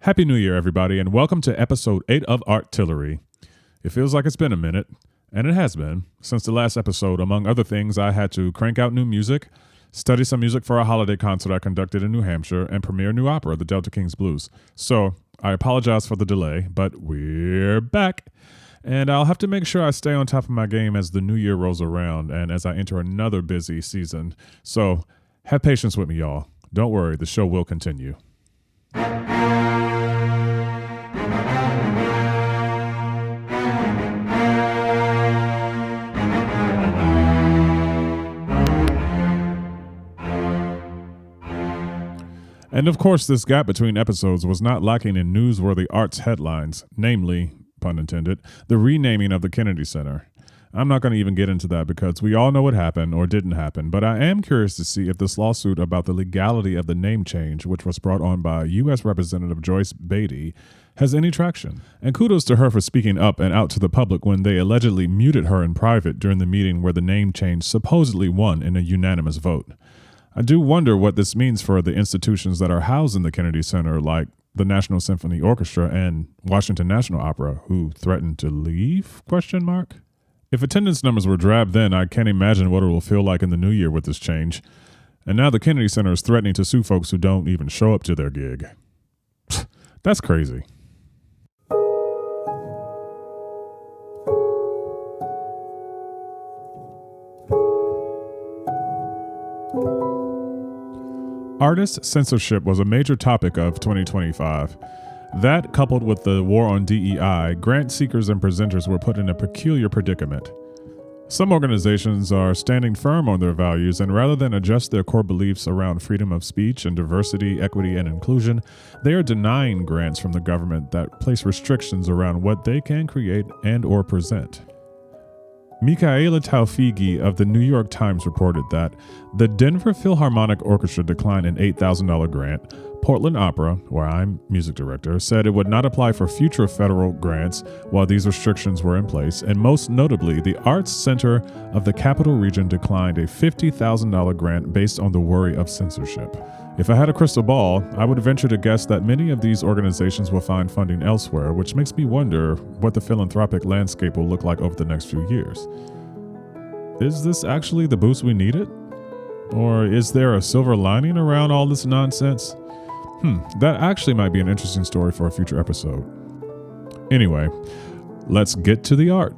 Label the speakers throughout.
Speaker 1: Happy New Year, everybody, and welcome to episode 8 of Artillery. It feels like it's been a minute, and it has been. Since the last episode, among other things, I had to crank out new music, study some music for a holiday concert I conducted in New Hampshire, and premiere a new opera, The Delta Kings Blues. So, I apologize for the delay, but we're back. And I'll have to make sure I stay on top of my game as the new year rolls around and as I enter another busy season. So, have patience with me, y'all. Don't worry, the show will continue. And of course, this gap between episodes was not lacking in newsworthy arts headlines, namely, pun intended, the renaming of the Kennedy Center. I'm not going to even get into that because we all know what happened or didn't happen, but I am curious to see if this lawsuit about the legality of the name change, which was brought on by U.S. Representative Joyce Beatty, has any traction. And kudos to her for speaking up and out to the public when they allegedly muted her in private during the meeting where the name change supposedly won in a unanimous vote. I do wonder what this means for the institutions that are housed in the Kennedy Center, like the National Symphony Orchestra and Washington National Opera, who threatened to leave? ? If attendance numbers were drab then, I can't imagine what it will feel like in the new year with this change. And now the Kennedy Center is threatening to sue folks who don't even show up to their gig. That's crazy. Artist censorship was a major topic of 2025. That, coupled with the war on DEI, grant seekers and presenters were put in a peculiar predicament. Some organizations are standing firm on their values, and rather than adjust their core beliefs around freedom of speech and diversity, equity, and inclusion, they are denying grants from the government that place restrictions around what they can create and or present. Michaela Taufigi of the New York Times reported that the Denver Philharmonic Orchestra declined an $8,000 grant. Portland Opera, where I'm music director, said it would not apply for future federal grants while these restrictions were in place. And most notably, the Arts Center of the Capital Region declined a $50,000 grant based on the worry of censorship. If I had a crystal ball, I would venture to guess that many of these organizations will find funding elsewhere, which makes me wonder what the philanthropic landscape will look like over the next few years. Is this actually the boost we needed? Or is there a silver lining around all this nonsense? That actually might be an interesting story for a future episode. Anyway, let's get to the art.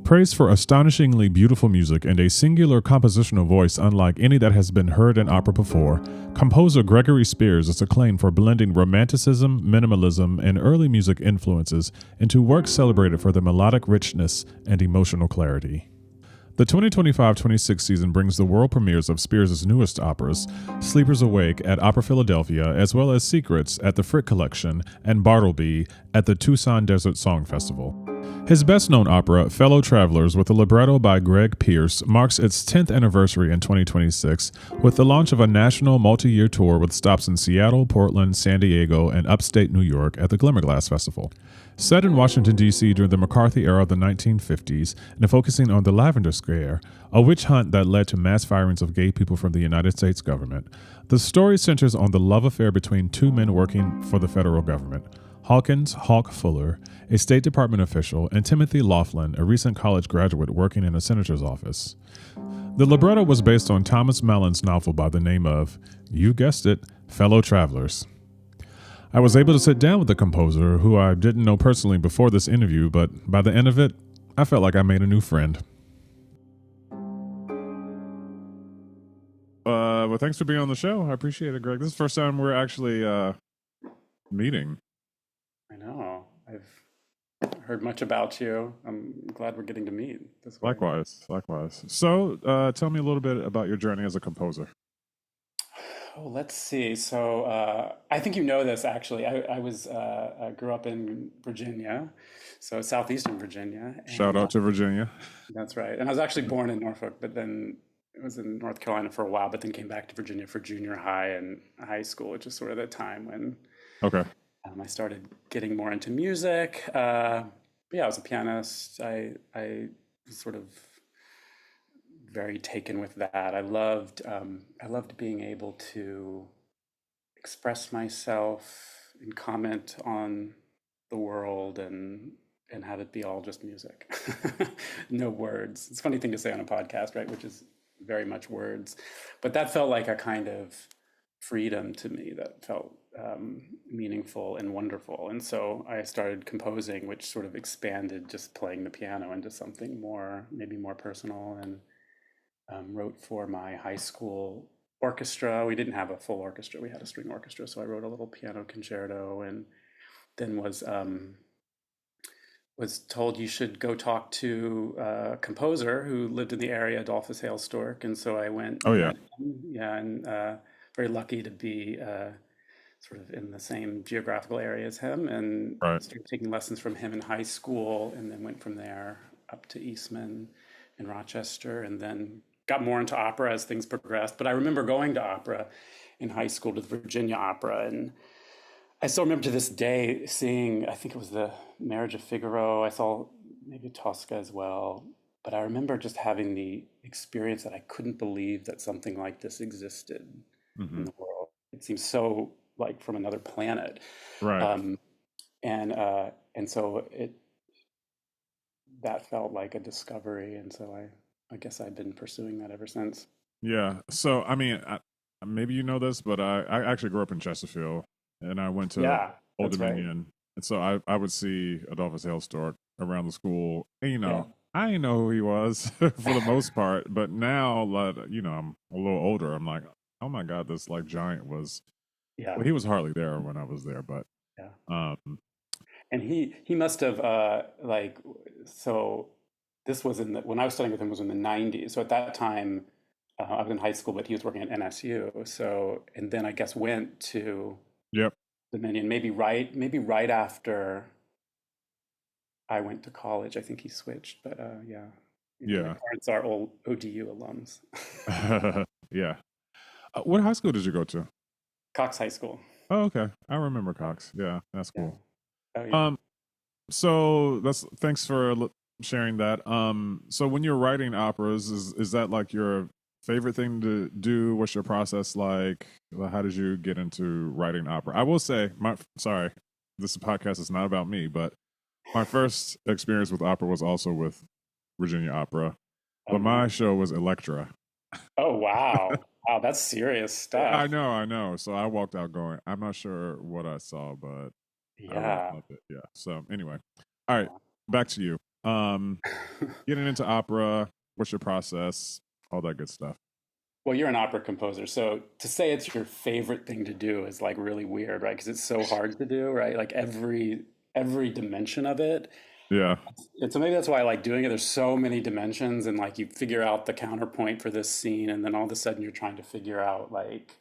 Speaker 1: Praised for astonishingly beautiful music and a singular compositional voice unlike any that has been heard in opera before, composer Gregory Spears is acclaimed for blending romanticism, minimalism, and early music influences into works celebrated for their melodic richness and emotional clarity. The 2025-26 season brings the world premieres of Spears' newest operas, Sleepers Awake at Opera Philadelphia, as well as Secrets at the Frick Collection and Bartleby at the Tucson Desert Song Festival. His best-known opera, Fellow Travelers, with a libretto by Greg Pierce, marks its 10th anniversary in 2026 with the launch of a national multi-year tour with stops in Seattle, Portland, San Diego, and upstate New York at the Glimmerglass Festival. Set in Washington, D.C. during the McCarthy era of the 1950s and focusing on the Lavender Scare, a witch hunt that led to mass firings of gay people from the United States government, the story centers on the love affair between two men working for the federal government. Hawkins Hawk Fuller, a State Department official, and Timothy Laughlin, a recent college graduate working in a senator's office. The libretto was based on Thomas Mallon's novel by the name of, you guessed it, Fellow Travelers. I was able to sit down with the composer, who I didn't know personally before this interview, but by the end of it, I felt like I made a new friend. Well, thanks for being on the show. I appreciate it, Greg. This is the first time we're actually meeting.
Speaker 2: I know. I've heard much about you. I'm glad we're getting to meet this way.
Speaker 1: Likewise. So, tell me a little bit about your journey as a composer.
Speaker 2: Oh, let's see. So, I think you know this actually. I grew up in Virginia, so southeastern Virginia.
Speaker 1: Shout out to Virginia.
Speaker 2: That's right. And I was actually born in Norfolk, but then I was in North Carolina for a while, but then came back to Virginia for junior high and high school, which is sort of the time when
Speaker 1: Okay.
Speaker 2: I started getting more into music. But yeah, I was a pianist. I was sort of very taken with that. I loved being able to express myself and comment on the world and have it be all just music. No words. It's a funny thing to say on a podcast, right? Which is very much words. But that felt like a kind of freedom to me that felt meaningful and wonderful. And so I started composing, which sort of expanded just playing the piano into something more, maybe more personal, and wrote for my high school orchestra. We didn't have a full orchestra; we had a string orchestra. So I wrote a little piano concerto, and then was told you should go talk to a composer who lived in the area, Adolphus Hale Stork. And so I went
Speaker 1: Oh
Speaker 2: and
Speaker 1: yeah.
Speaker 2: met him. Yeah, and very lucky to be sort of in the same geographical area as him, and
Speaker 1: Right.
Speaker 2: started taking lessons from him in high school, and then went from there up to Eastman in Rochester, and then got more into opera as things progressed. But I remember going to opera in high school, to the Virginia Opera, and I still remember to this day seeing, I think it was the Marriage of Figaro. I saw maybe Tosca as well. But I remember just having the experience that I couldn't believe that something like this existed in
Speaker 1: Hmm.
Speaker 2: the world. It seems so like from another planet.
Speaker 1: Right.
Speaker 2: Um, and so that felt like a discovery. And so I guess I've been pursuing that ever since.
Speaker 1: Yeah. So, I mean, maybe you know this, but I actually grew up in Chesterfield, and I went to
Speaker 2: Yeah,
Speaker 1: Old
Speaker 2: that's right.
Speaker 1: Dominion, and so I would see Adolphus Hailstork around the school, and
Speaker 2: Yeah.
Speaker 1: I didn't know who he was for the most part, but now, like, I'm a little older. I'm like, oh my God, this like giant was.
Speaker 2: Yeah.
Speaker 1: Well, he was hardly there when I was there, but
Speaker 2: Yeah.
Speaker 1: um,
Speaker 2: And he must have like so this was in the when I was studying with him was in the 90s. So at that time I was in high school, but he was working at NSU. So and then I guess went to
Speaker 1: yep,
Speaker 2: Dominion maybe right after I went to college. I think he switched, but yeah. Yeah, my
Speaker 1: yeah,
Speaker 2: parents are old ODU alums.
Speaker 1: yeah. What high school did you go to?
Speaker 2: Cox High School.
Speaker 1: Oh, okay, I remember Cox. Yeah, that's
Speaker 2: Yeah.
Speaker 1: cool.
Speaker 2: Oh yeah.
Speaker 1: Um, So that's thanks for sharing that. So when you're writing operas, is that like your favorite thing to do? What's your process like? How did you get into writing opera? I will say, my sorry, this podcast is not about me, but my first experience with opera was also with Virginia Opera,
Speaker 2: Oh
Speaker 1: but my
Speaker 2: nice.
Speaker 1: show was Electra.
Speaker 2: Oh wow. Wow, that's serious
Speaker 1: I
Speaker 2: stuff.
Speaker 1: know, I know. So I walked out going, I'm not sure what I saw, but I really
Speaker 2: Yeah.
Speaker 1: loved it. Yeah. So anyway, all right,
Speaker 2: Yeah.
Speaker 1: back to you. Getting into opera, what's your process, all that good stuff.
Speaker 2: Well, you're an opera composer, so to say it's your favorite thing to do is like really weird, right? Because it's so hard to do, right? Like every dimension of it.
Speaker 1: Yeah,
Speaker 2: And so maybe that's why I like doing it. There's so many dimensions, and like you figure out the counterpoint for this scene, and then all of a sudden you're trying to figure out like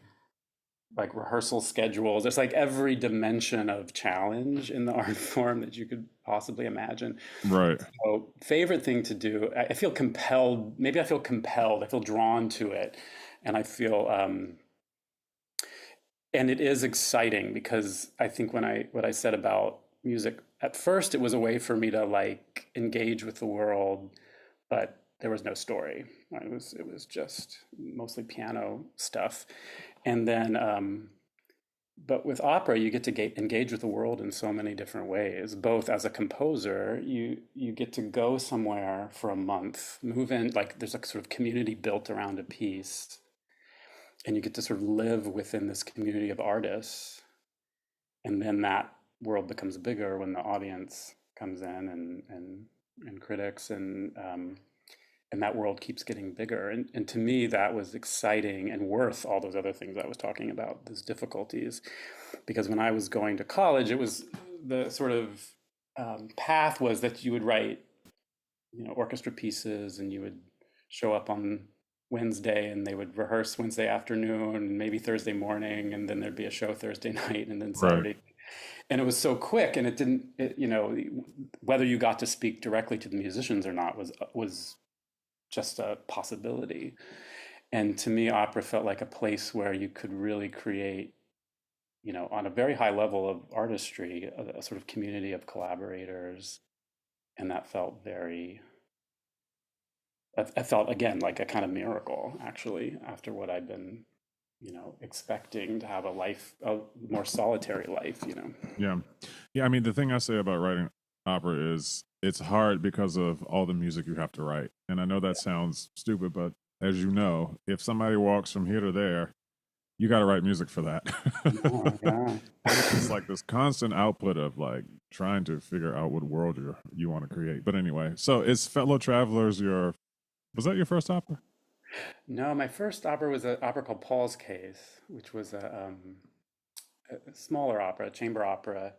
Speaker 2: rehearsal schedules. There's like every dimension of challenge in the art form that you could possibly imagine.
Speaker 1: right,
Speaker 2: So, favorite thing to do, I feel compelled, maybe I feel compelled, I feel drawn to it. And I feel, and it is exciting because I think what I said about music, at first it was a way for me to like engage with the world, but there was no story. It was just mostly piano stuff. And then, but with opera, you get to engage with the world in so many different ways. Both as a composer, you get to go somewhere for a month, move in, like there's a sort of community built around a piece, and you get to sort of live within this community of artists, and then that world becomes bigger when the audience comes in and critics and that world keeps getting bigger. And to me, that was exciting and worth all those other things I was talking about, those difficulties. Because when I was going to college, it was the sort of path was that you would write, orchestra pieces, and you would show up on Wednesday, and they would rehearse Wednesday afternoon, and maybe Thursday morning, and then there'd be a show Thursday night, and then
Speaker 1: right,
Speaker 2: Saturday. And it was so quick, and it didn't, whether you got to speak directly to the musicians or not was just a possibility. And to me, opera felt like a place where you could really create on a very high level of artistry, a sort of community of collaborators, and that felt very. I felt again like a kind of miracle, actually, after what I'd been, expecting to have a more solitary life.
Speaker 1: Yeah. Yeah. I mean, the thing I say about writing opera is it's hard because of all the music you have to write. And I know that sounds stupid, but as you know, if somebody walks from here to there, you got to write music for that.
Speaker 2: Yeah, yeah.
Speaker 1: It's like this constant output of like trying to figure out what world you want to create. But anyway, so is Fellow Travelers was that your first opera?
Speaker 2: No, my first opera was an opera called Paul's Case, which was a smaller opera, a chamber opera,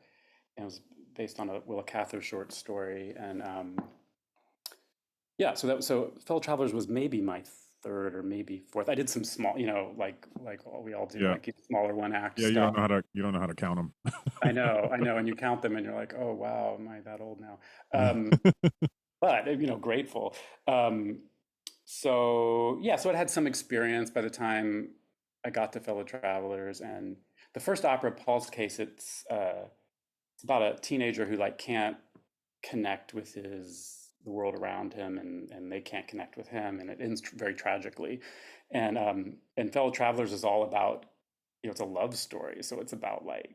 Speaker 2: and it was based on a Willa Cather short story. And yeah, so Fellow Travelers was maybe my third or maybe fourth. I did some small, like we all do,
Speaker 1: Yeah.
Speaker 2: like smaller one act
Speaker 1: Yeah,
Speaker 2: stuff.
Speaker 1: you don't know how to count them.
Speaker 2: I know, and you count them, and you're like, oh wow, am I that old now? But grateful. Um, so yeah, so it had some experience by the time I got to Fellow Travelers, and the first opera, Paul's Case, it's about a teenager who like can't connect with the world around him, and they can't connect with him, and it ends very tragically. And Fellow Travelers is all about, it's a love story, so it's about like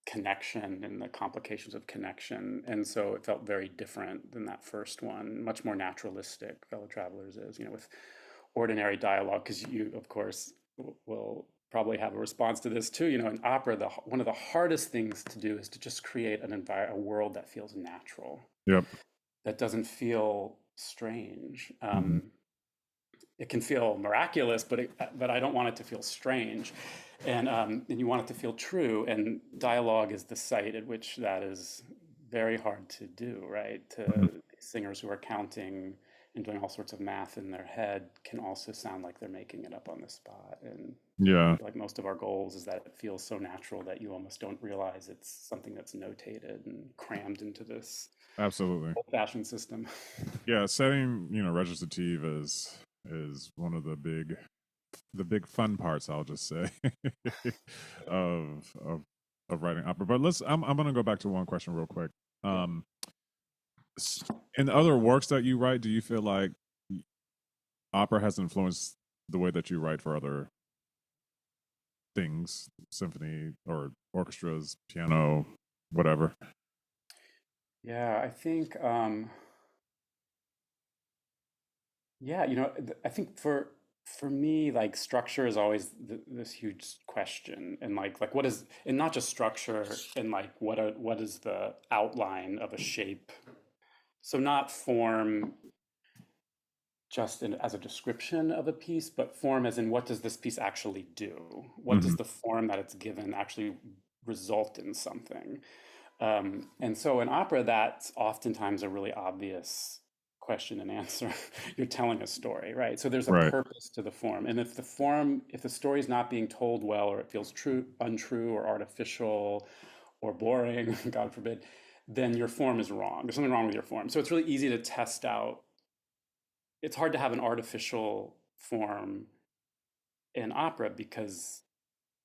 Speaker 2: connection and the complications of connection. And so it felt very different than that first one, much more naturalistic. Fellow Travelers is, with ordinary dialogue, because you, of course, will probably have a response to this too. In opera, one of the hardest things to do is to just create a world that feels natural,
Speaker 1: Yep.
Speaker 2: that doesn't feel strange.
Speaker 1: Hmm.
Speaker 2: It can feel miraculous, but I don't want it to feel strange, and you want it to feel true. And dialogue is the site at which that is very hard to do, right?
Speaker 1: Hmm.
Speaker 2: Singers who are counting and doing all sorts of math in their head can also sound like they're making it up on the spot. And I
Speaker 1: Yeah,
Speaker 2: feel like most of our goals is that it feels so natural that you almost don't realize it's something that's notated and crammed into this
Speaker 1: absolutely.
Speaker 2: old-fashioned system.
Speaker 1: Yeah, setting, recitative is one of the big fun parts, I'll just say, of of of writing opera. But I'm gonna go back to one question real quick.
Speaker 2: Yeah.
Speaker 1: Um in other works that you write, do you feel like opera has influenced the way that you write for other things, symphony or orchestras, piano, whatever?
Speaker 2: Yeah, I think yeah, I think for me, like structure is always this huge question, and like what is, and not just structure, and like what is the outline of a shape? So not form just as a description of a piece, but form as in what does this piece actually do? What
Speaker 1: Hmm.
Speaker 2: does the form that it's given actually result in something? And so in opera, that's oftentimes a really obvious question and answer. You're telling a story, right? So there's a
Speaker 1: Right.
Speaker 2: purpose to the form. And if the story is not being told well, or it feels untrue, or artificial, or boring, God forbid, then your form is wrong. There's something wrong with your form. So it's really easy to test out. It's hard to have an artificial form in opera because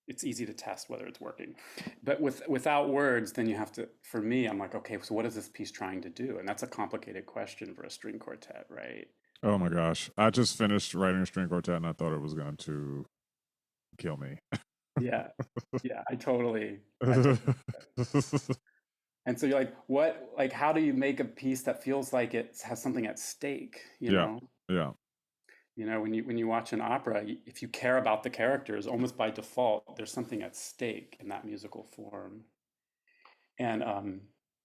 Speaker 2: it's easy to test whether it's working. But without words, then you have to, for me, I'm like, okay, so what is this piece trying to do? And that's a complicated question for a string quartet, right?
Speaker 1: Oh my gosh. I just finished writing a string quartet and I thought it was going to kill me.
Speaker 2: Yeah. Yeah, I totally. And so you're like, like, how do you make a piece that feels like it has something at stake, you
Speaker 1: Yeah.
Speaker 2: know?
Speaker 1: Yeah.
Speaker 2: When you watch an opera, if you care about the characters, almost by default, there's something at stake in that musical form. And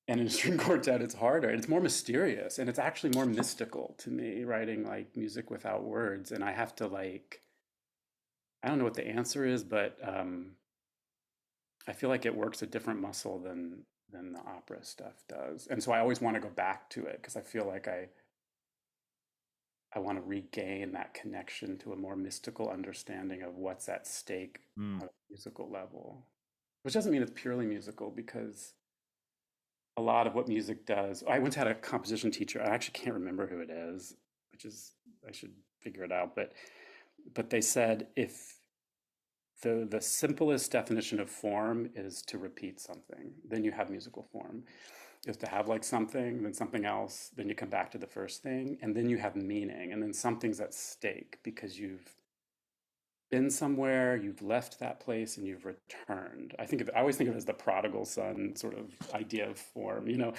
Speaker 2: in a string quartet, it's harder. It's more mysterious, and it's actually more mystical to me, writing like music without words. And I have to like, I don't know what the answer is, but I feel like it works a different muscle than the opera stuff does. And so I always want to go back to it because I feel like I want to regain that connection to a more mystical understanding of what's at stake
Speaker 1: Mm.
Speaker 2: on a musical level. Which doesn't mean it's purely musical, because a lot of what music does. I once had a composition teacher. I actually can't remember who it is, which is, I should figure it out. But they said, if the simplest definition of form is to repeat something. Then you have musical form. Is to have like something, then something else, then you come back to the first thing, and then you have meaning, and then something's at stake because you've been somewhere, you've left that place, and you've returned. I always think of it as the prodigal son sort of idea of form, you know.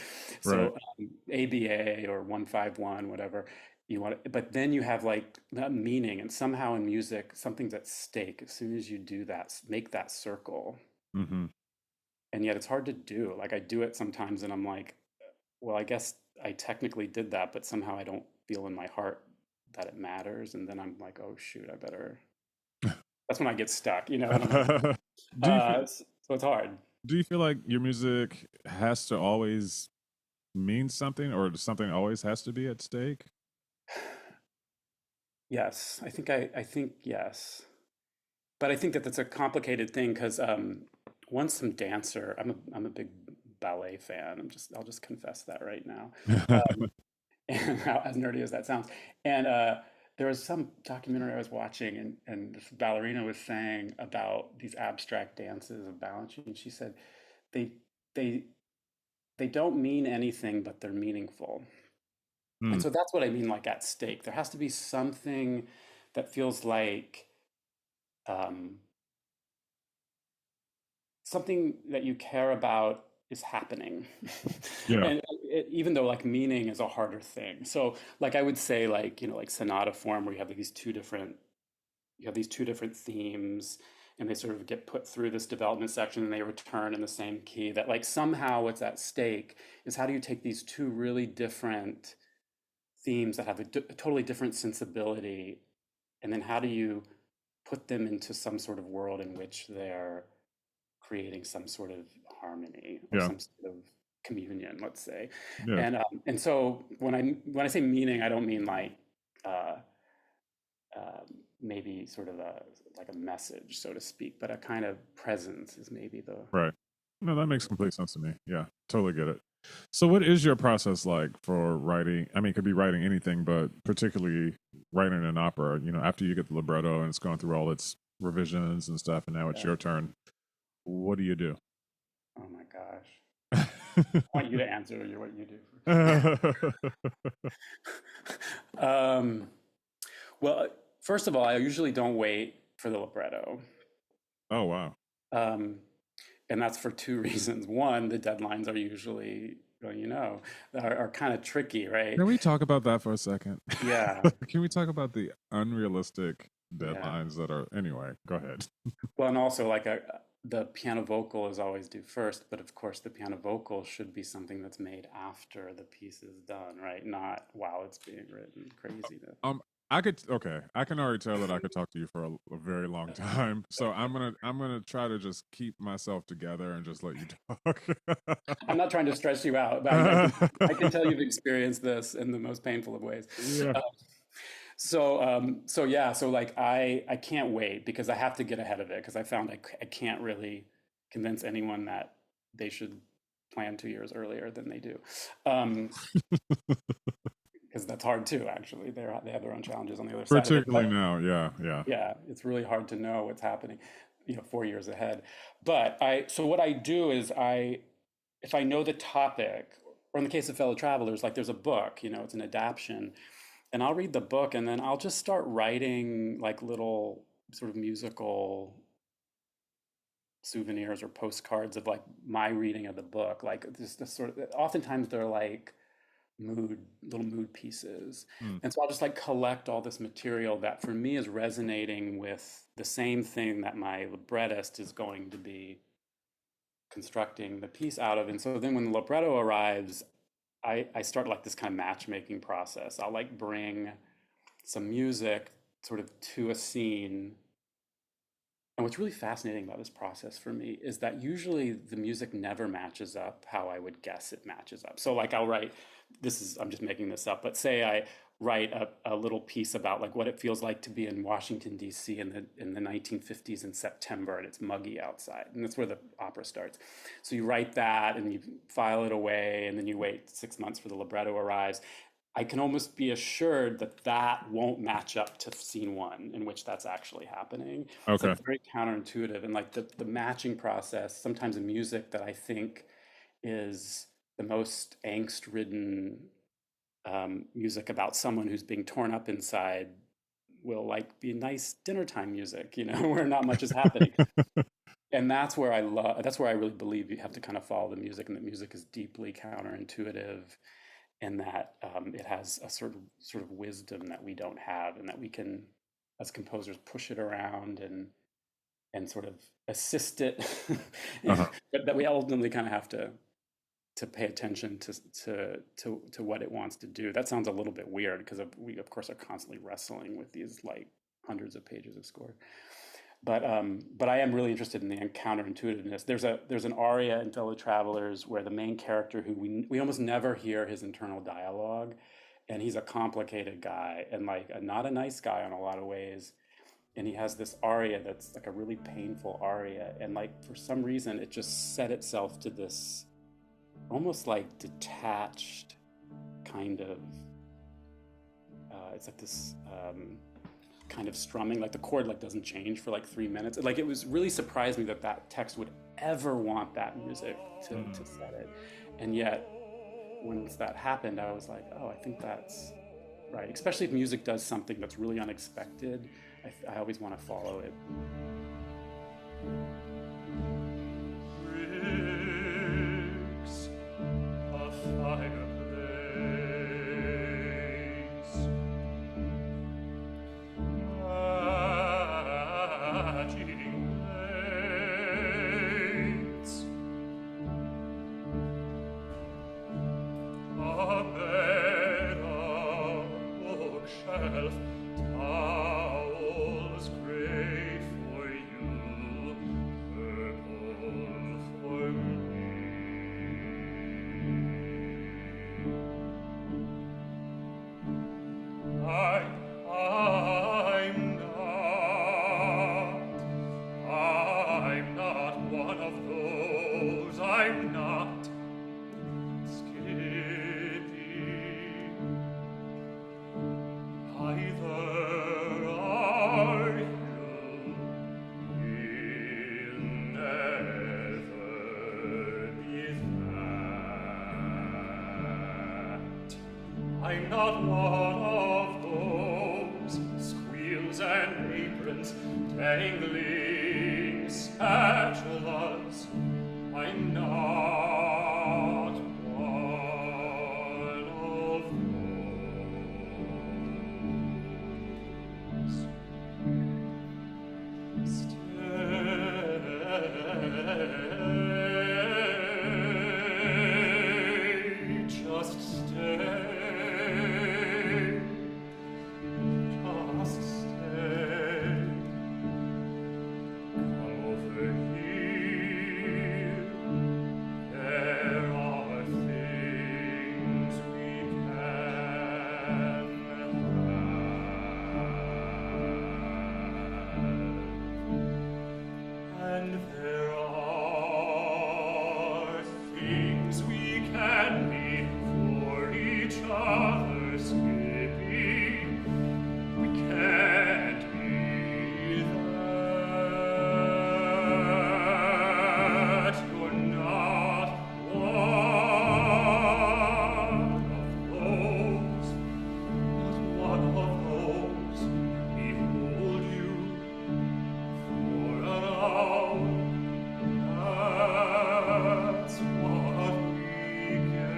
Speaker 1: Right.
Speaker 2: So ABA or 151, whatever you want, but then you have like that meaning, and somehow in music, something's at stake as soon as you do that, make that circle.
Speaker 1: Hmm.
Speaker 2: And yet it's hard to do. Like I do it sometimes, and I'm like, well, I guess I technically did that, but somehow I don't feel in my heart that it matters. And then I'm like, oh shoot, I better. That's when I get stuck, you know. And I'm like,
Speaker 1: do you
Speaker 2: so it's hard.
Speaker 1: do you feel like your music has to always mean something, or something always has to be at stake?
Speaker 2: Yes, I think yes, but I think that that's a complicated thing because once some dancer, I'm a big ballet fan. I'll just confess that right now. And how, as nerdy as that sounds. And there was some documentary I was watching, and this ballerina was saying about these abstract dances of balancing. And she said they they they don't mean anything, but they're meaningful. And
Speaker 1: Mm,
Speaker 2: so that's what I mean, like at stake. There has to be something that feels like um, something that you care about is happening.
Speaker 1: yeah.
Speaker 2: And even though like meaning is a harder thing. So like I would say like, you know, like sonata form where you have these two different themes and they sort of get put through this development section and they return in the same key, that like somehow what's at stake is how do you take these two really different themes that have a totally different sensibility, and then how do you put them into some sort of world in which they're creating some sort of harmony or
Speaker 1: Yeah.
Speaker 2: some sort of communion, let's say.
Speaker 1: Yeah.
Speaker 2: And so when I say meaning, I don't mean like uh, maybe sort of a like a message, so to speak, but a kind of presence is maybe the
Speaker 1: Right. No, that makes complete sense to me. Yeah, totally get it. So, what is your process like for writing? I mean, it could be writing anything, but particularly writing an opera. You know, after you get the libretto and it's gone through all its revisions and stuff, and now it's
Speaker 2: yeah.
Speaker 1: your turn. What do you do?
Speaker 2: Oh my gosh. I want you to answer what you do. um, well, first of all, I usually don't wait for the libretto.
Speaker 1: Oh wow.
Speaker 2: Um, and that's for two reasons. One, the deadlines are usually, well, you know, are kind of tricky, right?
Speaker 1: Can we talk about that for a second?
Speaker 2: Yeah,
Speaker 1: Can we talk about the unrealistic
Speaker 2: yeah.
Speaker 1: deadlines that are? Anyway, go ahead.
Speaker 2: Well, and also like the piano vocal is always due first, but of course the piano vocal should be something that's made after the piece is done, right? Not while it's being written. Craziness.
Speaker 1: Um, I could okay. I can already tell that I could talk to you for a very long time. So I'm gonna try to just keep myself together and just let you talk.
Speaker 2: I'm not trying to stress you out, but I can tell you've experienced this in the most painful of ways.
Speaker 1: Yeah.
Speaker 2: Uh, so yeah, so like I can't wait because I have to get ahead of it because I found I can't really convince anyone that they should plan 2 years earlier than they do. Um, because that's hard too, actually. They have their own challenges on the other side of it.
Speaker 1: Particularly
Speaker 2: But
Speaker 1: now, yeah, yeah.
Speaker 2: yeah, it's really hard to know what's happening, you know, 4 years ahead. But so what I do is if I know the topic, or in the case of Fellow Travelers, like there's a book, you know, it's an adaptation, and I'll read the book and then I'll just start writing like little sort of musical souvenirs or postcards of like my reading of the book. Like this sort of, oftentimes they're like little mood pieces.
Speaker 1: Mm,
Speaker 2: And so I'll just like collect all this material that for me is resonating with the same thing that my librettist is going to be constructing the piece out of. And so then when the libretto arrives, I start like this kind of matchmaking process. I'll like bring some music sort of to a scene. And what's really fascinating about this process for me is that usually the music never matches up how I would guess it matches up. So like I'll write, I'm just making this up, but say I write a little piece about like what it feels like to be in Washington, D.C. in the 1950s in September and it's muggy outside. And that's where the opera starts. So you write that and you file it away and then you wait 6 months for the libretto arrives. I can almost be assured that that won't match up to scene one in which that's actually happening. It's
Speaker 1: Okay.
Speaker 2: like very counterintuitive, and like the matching process, sometimes in music that I think is the most angst-ridden music about someone who's being torn up inside will like be nice dinner time music, where not much is happening. And that's where I really believe you have to kind of follow the music, and that music is deeply counterintuitive, and that it has a sort of wisdom that we don't have, and that we can, as composers, push it around and sort of assist it,
Speaker 1: Uh-huh.
Speaker 2: but that we ultimately kind of have to pay attention to what it wants to do. That sounds a little bit weird because we of course are constantly wrestling with these like hundreds of pages of score. But I am really interested in the counterintuitiveness. There's an aria in Fellow Travelers where the main character, who we almost never hear his internal dialogue, and he's a complicated guy and like not a nice guy in a lot of ways. And he has this aria that's like a really painful aria, and like for some reason it just set itself to this almost like detached kind of. It's like this. Kind of strumming, like the chord like doesn't change for like 3 minutes. Like it was really surprised me that that text would ever want that music to set it. And yet once that happened, I was like, oh, I think that's right. Especially if music does something that's really unexpected, I always want to follow it.
Speaker 3: Bricks, a fireplace, towels gray for you, purple for me. I'm not one of those. I'm not skippy. Either are you. You'll never be that. I'm not one of those squeals and aprons, dangling spatulas. I'm not one of those. Stay, just stay. Just stay. Come over here. There are things we can have. And there are things we can be for each other, Skippy. We can't be that. You're not one of those, not one of those. Behold you for an hour. That's what we get.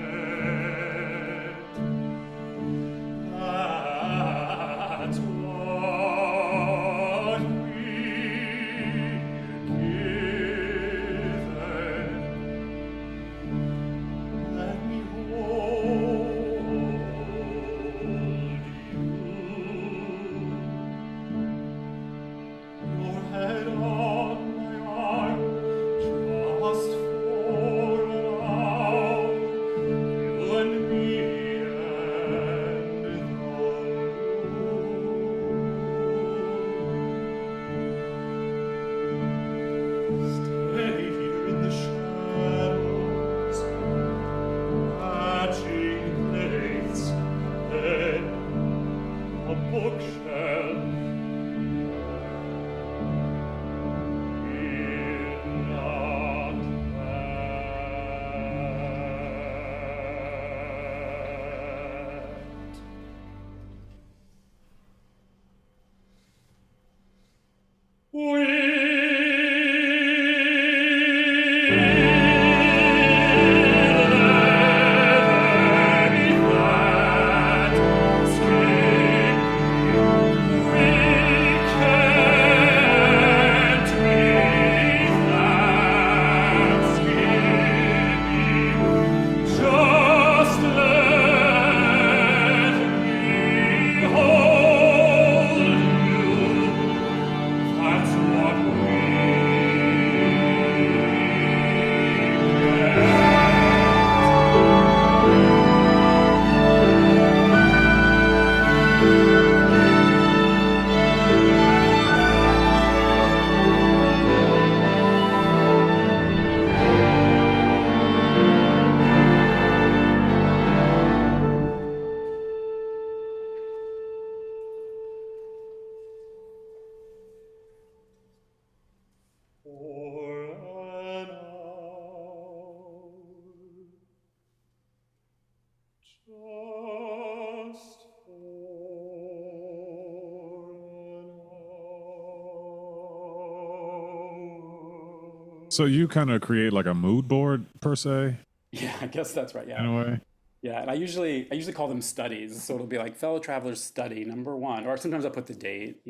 Speaker 1: So you kind of create like a mood board per se,
Speaker 2: Yeah, I guess that's right.
Speaker 1: in
Speaker 2: Yeah.
Speaker 1: a way.
Speaker 2: Yeah, and I usually call them studies. So it'll be like fellow travelers study number one, or sometimes I'll put the date.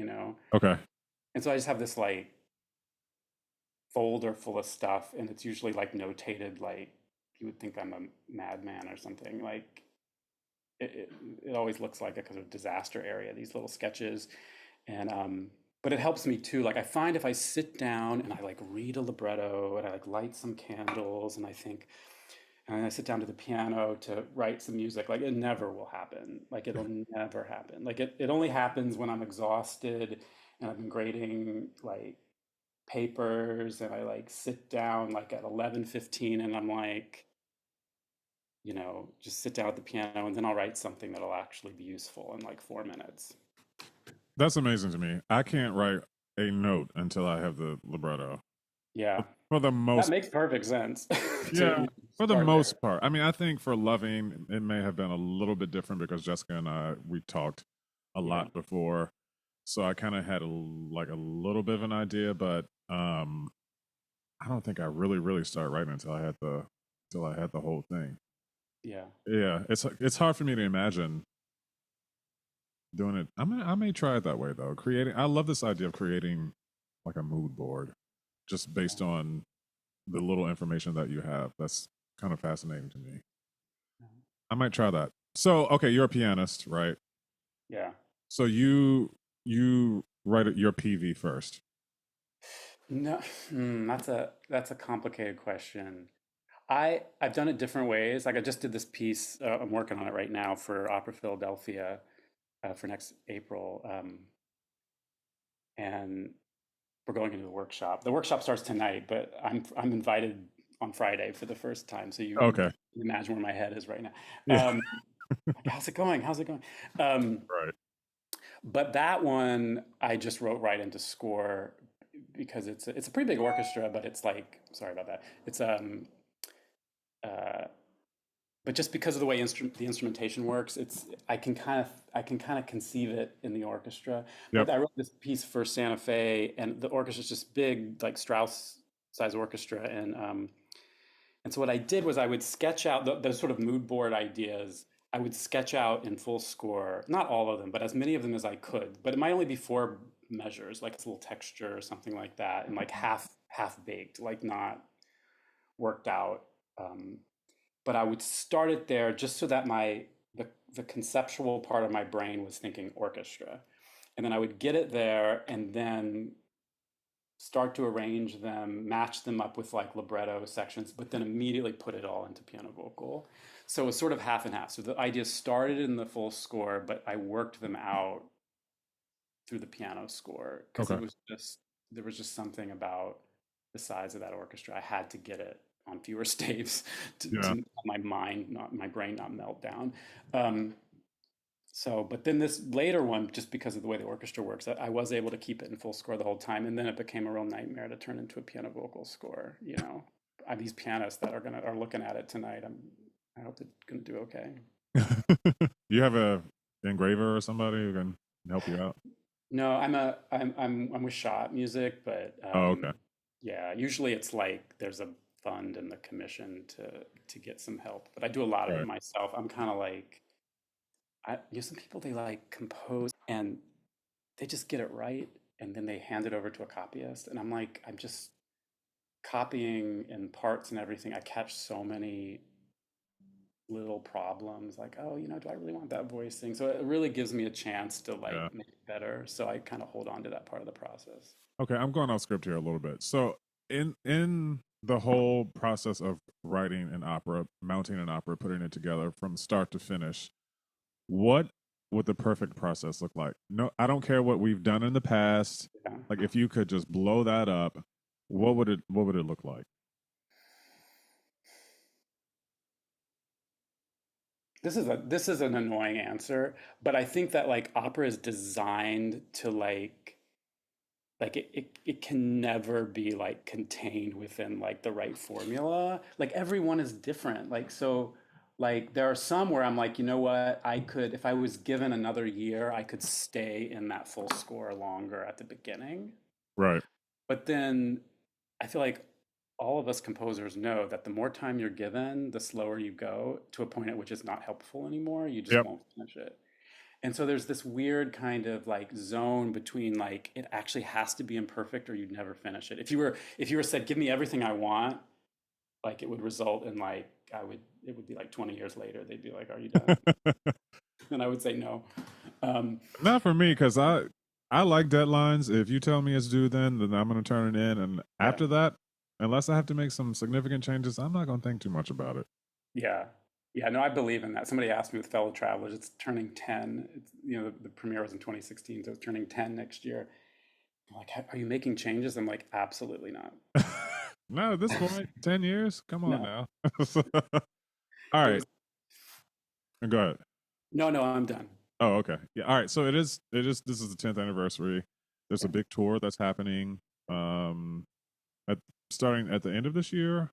Speaker 1: Okay.
Speaker 2: And so I just have this like folder full of stuff, and it's usually like notated like you would think I'm a madman or something. Like it always looks like a kind of disaster area, these little sketches. And but it helps me too. Like I find if I sit down and I like read a libretto and I like light some candles and I think and I sit down to the piano to write some music, like it never will happen. Like it'll never happen. Like it only happens when I'm exhausted and I've been grading like papers and I like sit down like at 11:15 and I'm like, just sit down at the piano and then I'll write something that'll actually be useful in like 4 minutes.
Speaker 1: That's amazing to me. I can't write a note until I have the libretto.
Speaker 2: Yeah,
Speaker 1: For the
Speaker 2: that
Speaker 1: most,
Speaker 2: makes perfect sense
Speaker 1: yeah,
Speaker 2: to
Speaker 1: for the
Speaker 2: start there.
Speaker 1: most part. I mean, I think for loving, it may have been a little bit different because Jessica and I we talked a
Speaker 2: Yeah.
Speaker 1: lot before, so I kind of had like a little bit of an idea, but I don't think I really started writing until I had the whole thing.
Speaker 2: Yeah.
Speaker 1: Yeah, it's hard for me to imagine doing it. I may try it that way though. Creating, I love this idea of creating like a mood board just
Speaker 2: Yeah.
Speaker 1: based on the little information that you have. That's kind of fascinating to me. I might try that. So, okay, you're a pianist, right?
Speaker 2: Yeah.
Speaker 1: So you write your PV first.
Speaker 2: No, that's a complicated question. I've done it different ways. Like I just did this piece. I'm working on it right now for Opera Philadelphia for next April, and we're going into the workshop. The workshop starts tonight, but I'm invited on Friday for the first time. So you
Speaker 1: Okay.
Speaker 2: can imagine where my head is right now.
Speaker 1: Yeah.
Speaker 2: Um, like, how's it going? How's it going? Um,
Speaker 1: Right.
Speaker 2: but that one I just wrote right into score because it's a pretty big orchestra, but it's like sorry about that. It's uh, but just because of the way the instrumentation works, I can kind of conceive it in the orchestra. But
Speaker 1: Yep.
Speaker 2: I wrote this piece for Santa Fe, and the orchestra's just big, like Strauss size orchestra, and so what I did was I would sketch out those sort of mood board ideas. I would sketch out in full score, not all of them, but as many of them as I could. But it might only be four measures, like it's a little texture or something like that, and like half baked, like not worked out. Um, but I would start it there just so that the conceptual part of my brain was thinking orchestra. And then I would get it there and then start to arrange them, match them up with like libretto sections, but then immediately put it all into piano vocal. So it was sort of half and half. So the ideas started in the full score, but I worked them out through the piano score because
Speaker 1: Okay.
Speaker 2: there was just something about the size of that orchestra. I had to get it on fewer staves to
Speaker 1: Yeah.
Speaker 2: my mind, not my brain, not melt down. Um, but then this later one, just because of the way the orchestra works, I was able to keep it in full score the whole time, and then it became a real nightmare to turn into a piano vocal score. I have these pianists that are looking at it tonight. I hope they're gonna do okay.
Speaker 1: You have a engraver or somebody who can help you out?
Speaker 2: No, I'm with shop music, but
Speaker 1: Oh, okay.
Speaker 2: yeah, usually it's like there's a fund and the commission to get some help, but I do a lot of it
Speaker 1: Right.
Speaker 2: myself. I'm kind of like some people they like compose and they just get it right and then they hand it over to a copyist, and I'm like I'm just copying in parts and everything. I catch so many little problems like oh do I really want that voicing, so it really gives me a chance to
Speaker 1: Yeah.
Speaker 2: like make it better, so I kind of hold on to that part of the process.
Speaker 1: Okay, I'm going off script here a little bit. So in the whole process of writing an opera, mounting an opera, putting it together from start to finish, what would the perfect process look like? No, I don't care what we've done in the past.
Speaker 2: Yeah.
Speaker 1: Like if you could just blow that up, what would it look like?
Speaker 2: This is an annoying answer, but I think that like opera is designed to like it can never be like contained within like the right formula. Like everyone is different. Like so like there are some where I'm like, you know what, I could if I was given another year, I could stay in that full score longer at the beginning.
Speaker 1: Right.
Speaker 2: But then I feel like all of us composers know that the more time you're given, the slower you go to a point at which it's not helpful anymore. You just
Speaker 1: Yep.
Speaker 2: won't finish it. And so there's this weird kind of like zone between like it actually has to be imperfect or you'd never finish it. If you were said, give me everything I want, like it would result in like it would be like 20 years later, they'd be like, are you done? And I would say no. Um,
Speaker 1: Not for me, because I like deadlines. If you tell me it's due, then I'm going to turn it in, and
Speaker 2: yeah.
Speaker 1: after that, unless I have to make some significant changes, I'm not going to think too much about it.
Speaker 2: Yeah. Yeah, no, I believe in that. Somebody asked me with Fellow Travelers, it's turning 10. The premiere was in 2016, so it's turning 10 next year. I'm like, are you making changes? I'm like, absolutely not.
Speaker 1: No, at this point, 10 years? Come on
Speaker 2: No,
Speaker 1: now. All
Speaker 2: it
Speaker 1: right,
Speaker 2: was,
Speaker 1: go ahead.
Speaker 2: no, no, I'm done.
Speaker 1: Oh, okay. Yeah. All right. So this is the 10th anniversary. There's a
Speaker 2: Yeah.
Speaker 1: big tour that's happening um at starting at the end of this year.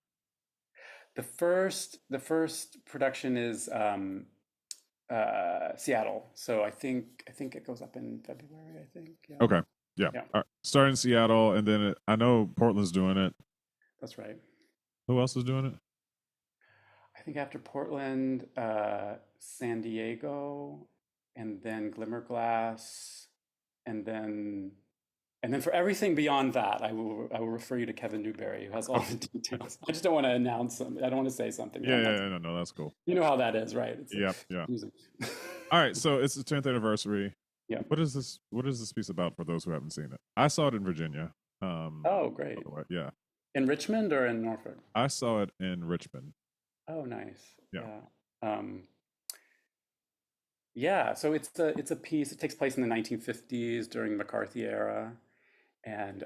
Speaker 2: The first production is Seattle. So I think it goes up in February, I think. Yeah.
Speaker 1: Okay. Yeah.
Speaker 2: Yeah,
Speaker 1: All right. Starting in Seattle, and then I know Portland's doing it.
Speaker 2: that's right.
Speaker 1: Who else is doing it?
Speaker 2: I think after Portland, San Diego, and then Glimmerglass, and then and then for everything beyond that, I will refer you to Kevin Newberry, who has all the details. I just don't want to announce something. I don't want to say something that
Speaker 1: Yeah,
Speaker 2: I'm
Speaker 1: yeah,
Speaker 2: not.
Speaker 1: yeah, no, that's cool.
Speaker 2: You know how that is, right? It's
Speaker 1: Yep, yeah.
Speaker 2: confusing.
Speaker 1: All right, so it's the 10th anniversary.
Speaker 2: Yeah.
Speaker 1: What is this? What is this piece about for those who haven't seen it? I saw it in Virginia.
Speaker 2: Oh,
Speaker 1: By
Speaker 2: great.
Speaker 1: the way, yeah,
Speaker 2: In Richmond or in Norfolk?
Speaker 1: I saw it in Richmond.
Speaker 2: Oh, nice.
Speaker 1: Yeah.
Speaker 2: Yeah. Yeah. So it's a piece. It takes place in the 1950s during McCarthy era, and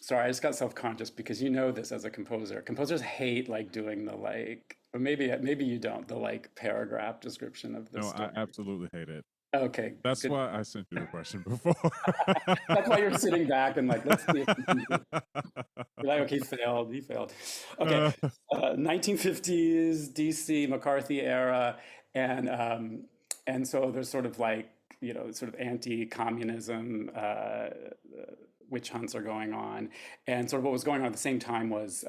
Speaker 2: sorry, I just got self-conscious because you know this as a composer. Composers hate like doing the like, or maybe you don't, the like paragraph description of the
Speaker 1: No, I
Speaker 2: story.
Speaker 1: absolutely hate it.
Speaker 2: Okay,
Speaker 1: That's
Speaker 2: good.
Speaker 1: why I sent you the question before.
Speaker 2: That's why you're sitting back and like, let's see if we can do it. You're like, okay, he failed. He failed. Okay, 1950s DC McCarthy era, and so there's sort of like sort of anti-communism witch hunts are going on, and sort of what was going on at the same time was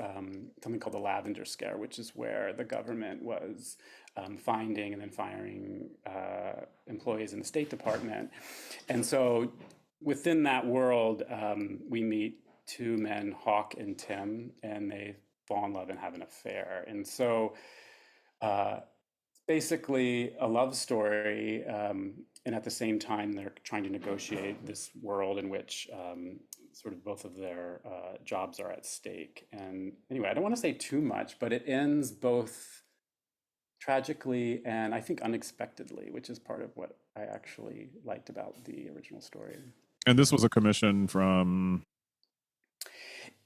Speaker 2: something called the Lavender Scare, which is where the government was finding and then firing employees in the State Department, and so within that world, we meet two men, Hawk and Tim, and they fall in love and have an affair. And so basically a love story. And at the same time, they're trying to negotiate this world in which sort of both of their jobs are at stake. And anyway, I don't want to say too much, but it ends both tragically and I think unexpectedly, which is part of what I actually liked about the original story.
Speaker 1: And this was a commission from.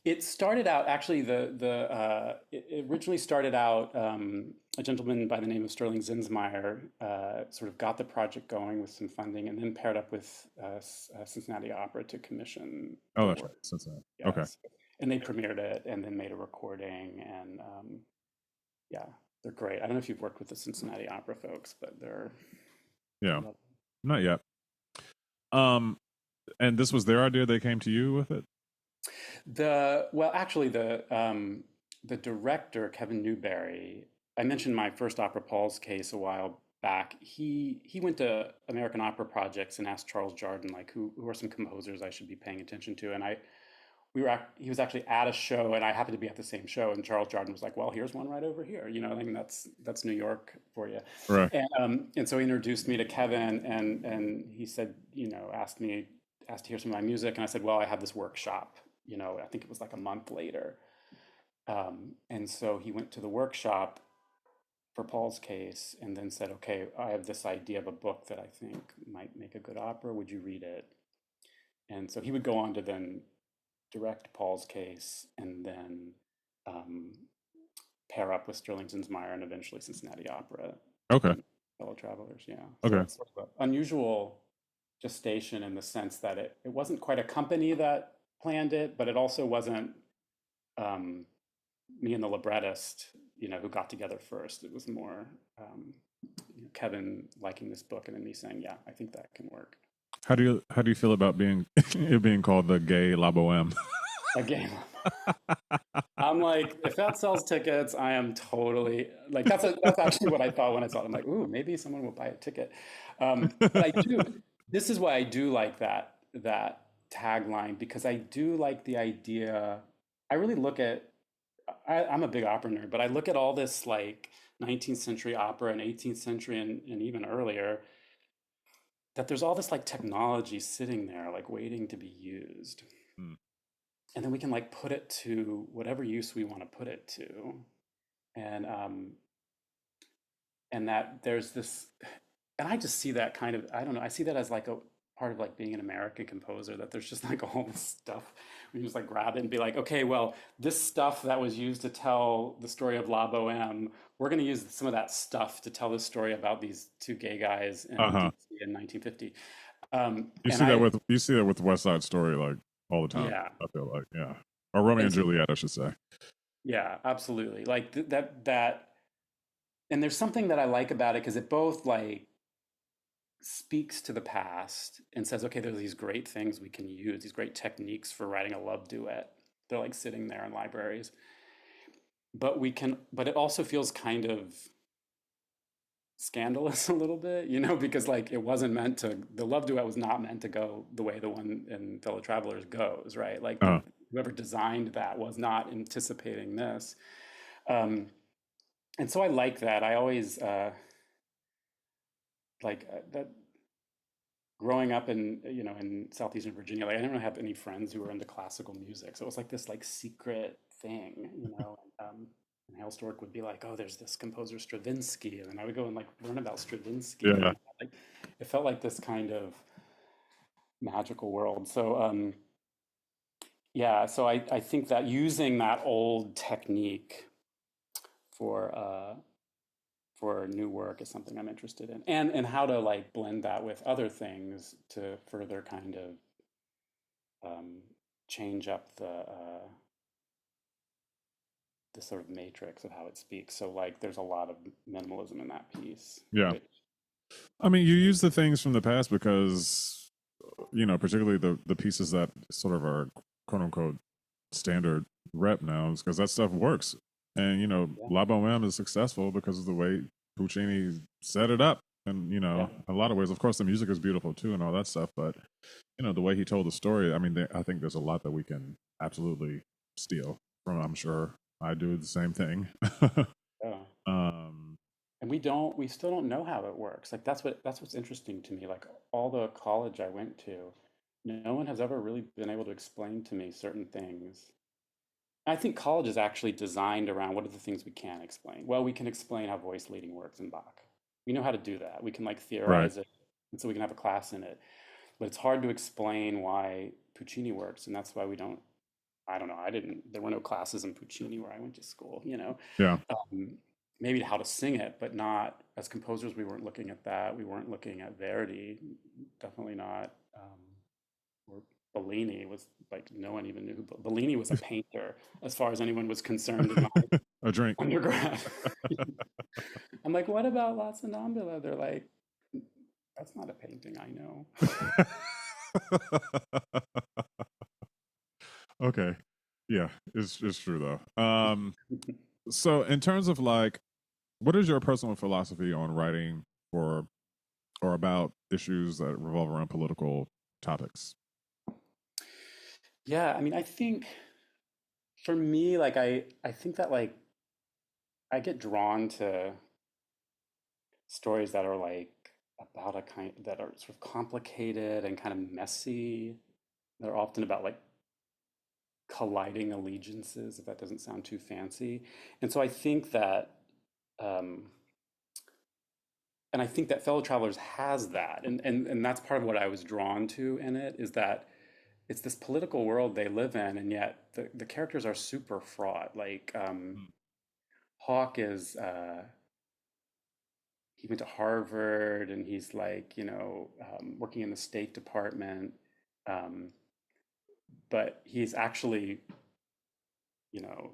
Speaker 2: It started out actually it originally started out a gentleman by the name of Sterling Zinsmeier sort of got the project going with some funding and then paired up with Cincinnati Opera to commission the
Speaker 1: Oh, that's right.
Speaker 2: work.
Speaker 1: Cincinnati. Okay.
Speaker 2: Yes. And they premiered it and then made a recording and yeah, they're great. I don't know if you've worked with the Cincinnati Opera folks, but they're
Speaker 1: Yeah. Not yet. And this was their idea. They came to you with it.
Speaker 2: Actually, the director Kevin Newberry. I mentioned my first opera, Paul's Case, a while back. He went to American Opera Projects and asked Charles Jardin like who are some composers I should be paying attention to, and he was actually at a show, and I happened to be at the same show, and Charles Jardin was like, "Well, here's one right over here." I mean, that's New York for you,
Speaker 1: Right.
Speaker 2: and so he introduced me to Kevin, and he said, asked to hear some of my music, and I said, "Well, I have this workshop." I think it was like a month later. And so he went to the workshop for Paul's Case and then said, okay, I have this idea of a book that I think might make a good opera. Would you read it? And so he would go on to then direct Paul's Case and then pair up with Sterling Zinsmeier and eventually Cincinnati Opera.
Speaker 1: Okay.
Speaker 2: Fellow Travelers, yeah.
Speaker 1: Okay.
Speaker 2: So it's sort of an unusual gestation in the sense that it wasn't quite a company that planned it, but it also wasn't me and the librettist, who got together first. It was more Kevin liking this book and then me saying, yeah, I think that can work.
Speaker 1: How do you feel about being it being called the Gay La Boheme?
Speaker 2: a game. I'm like, if that sells tickets, I am totally like that's actually what I thought when I saw it. I'm like, ooh, maybe someone will buy a ticket. But I do. This is why I do like that tagline because I do like the idea. I really look at. I'm a big opera nerd, but I look at all this like 19th century opera and 18th century and even earlier that there's all this like technology sitting there like waiting to be used,
Speaker 1: Mm.
Speaker 2: and then we can like put it to whatever use we want to put it to. And and that there's this, and I just see that kind of, I don't know, I see that as like a part of like being an American composer, that there's just like all this stuff we can just like grab it and be like, okay, well, this stuff that was used to tell the story of La Boheme, we're going to use some of that stuff to tell the story about these two gay guys in
Speaker 1: Uh-huh.
Speaker 2: DC in 1950.
Speaker 1: You
Speaker 2: And
Speaker 1: see that
Speaker 2: I,
Speaker 1: with West Side Story like all the time.
Speaker 2: yeah,
Speaker 1: I feel like, yeah, or Romeo
Speaker 2: and
Speaker 1: and
Speaker 2: so,
Speaker 1: Juliet, I should say.
Speaker 2: yeah, absolutely, like that, and there's something that I like about it because it both like speaks to the past and says, okay, there's these great things we can use, these great techniques for writing a love duet. They're like sitting there in libraries. But it also feels kind of scandalous a little bit, because like it wasn't meant to, the love duet was not meant to go the way the one in Fellow Travelers goes, right? Like
Speaker 1: Uh,
Speaker 2: whoever designed that was not anticipating this. Um, and so I like that. I always like that growing up in southeastern Virginia, like I didn't really have any friends who were into classical music, so it was like this like secret thing, and Hale Stork would be like, "Oh, there's this composer Stravinsky," and then I would go and like learn about Stravinsky,
Speaker 1: yeah.
Speaker 2: and like it felt like this kind of magical world. So yeah, so I think that using that old technique for new work is something I'm interested in, and how to like blend that with other things to further kind of um, change up the sort of matrix of how it speaks. So like there's a lot of minimalism in that piece,
Speaker 1: Yeah.
Speaker 2: which
Speaker 1: I mean, you use the things from the past because, particularly the pieces that sort of are quote unquote standard rep now, because that stuff works. And,
Speaker 2: yeah,
Speaker 1: La Boheme is successful because of the way Puccini set it up. And,
Speaker 2: yeah,
Speaker 1: a lot of ways, of course, the music is beautiful too and all that stuff. But, the way he told the story, I mean, I think there's a lot that we can absolutely steal from. I'm sure I do the same thing.
Speaker 2: yeah.
Speaker 1: um,
Speaker 2: And we still don't know how it works. Like that's what's interesting to me. Like all the college I went to, no one has ever really been able to explain to me certain things. I think college is actually designed around what are the things we can't explain. Well, we can explain how voice leading works in Bach. We know how to do that. We can like
Speaker 1: right.
Speaker 2: theorize it, and so we can have a class in it. But it's hard to explain why Puccini works, and that's why we don't. I don't know. I didn't. There were no classes in Puccini where I went to school.
Speaker 1: Yeah.
Speaker 2: Um, maybe how to sing it, but not as composers. We weren't looking at that. We weren't looking at Verdi. Definitely not. Or Bellini was like no one even knew who Bellini was a painter as far as anyone was concerned in my
Speaker 1: A drink.
Speaker 2: undergrad. I'm like, what about La Sonnambula? They're like, that's not a painting, I know.
Speaker 1: Okay. Yeah, it's true though. So in terms of like, what is your personal philosophy on writing for or about issues that revolve around political topics?
Speaker 2: Yeah, I mean, I think for me, like I think that like I get drawn to stories that are like about a kind that are sort of complicated and kind of messy. They're often about like colliding allegiances, if that doesn't sound too fancy. And so I think that um, and I think that Fellow Travelers has that, and that's part of what I was drawn to in it is that it's this political world they live in, and yet the characters are super fraught. Like
Speaker 1: Mm.
Speaker 2: Hawk is he went to Harvard, and he's like working in the State Department, um, but he's actually you know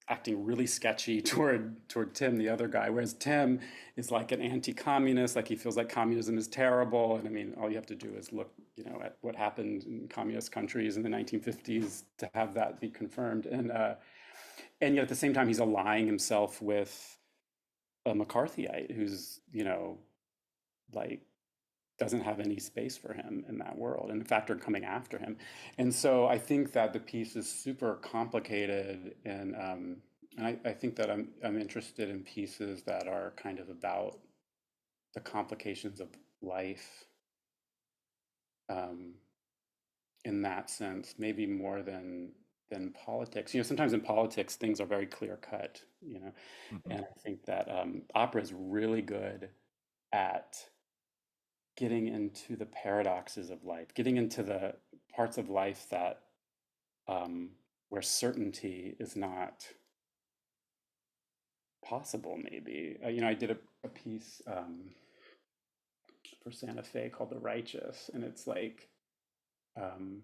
Speaker 2: acting really sketchy toward Tim, the other guy, whereas Tim is like an anti-communist, like he feels like communism is terrible. And I mean, all you have to do is look, at what happened in communist countries in the 1950s to have that be confirmed. And yet at the same time, he's allying himself with a McCarthyite who's, like doesn't have any space for him in that world, and in fact are coming after him. And so I think that the piece is super complicated, and I think that I'm interested in pieces that are kind of about the complications of life, um, in that sense, maybe more than politics. Sometimes in politics things are very clear cut,
Speaker 1: Mhm.
Speaker 2: and I think that opera is really good at getting into the paradoxes of life, getting into the parts of life that where certainty is not possible. Maybe I did a piece for Santa Fe called "The Righteous," and it's like um,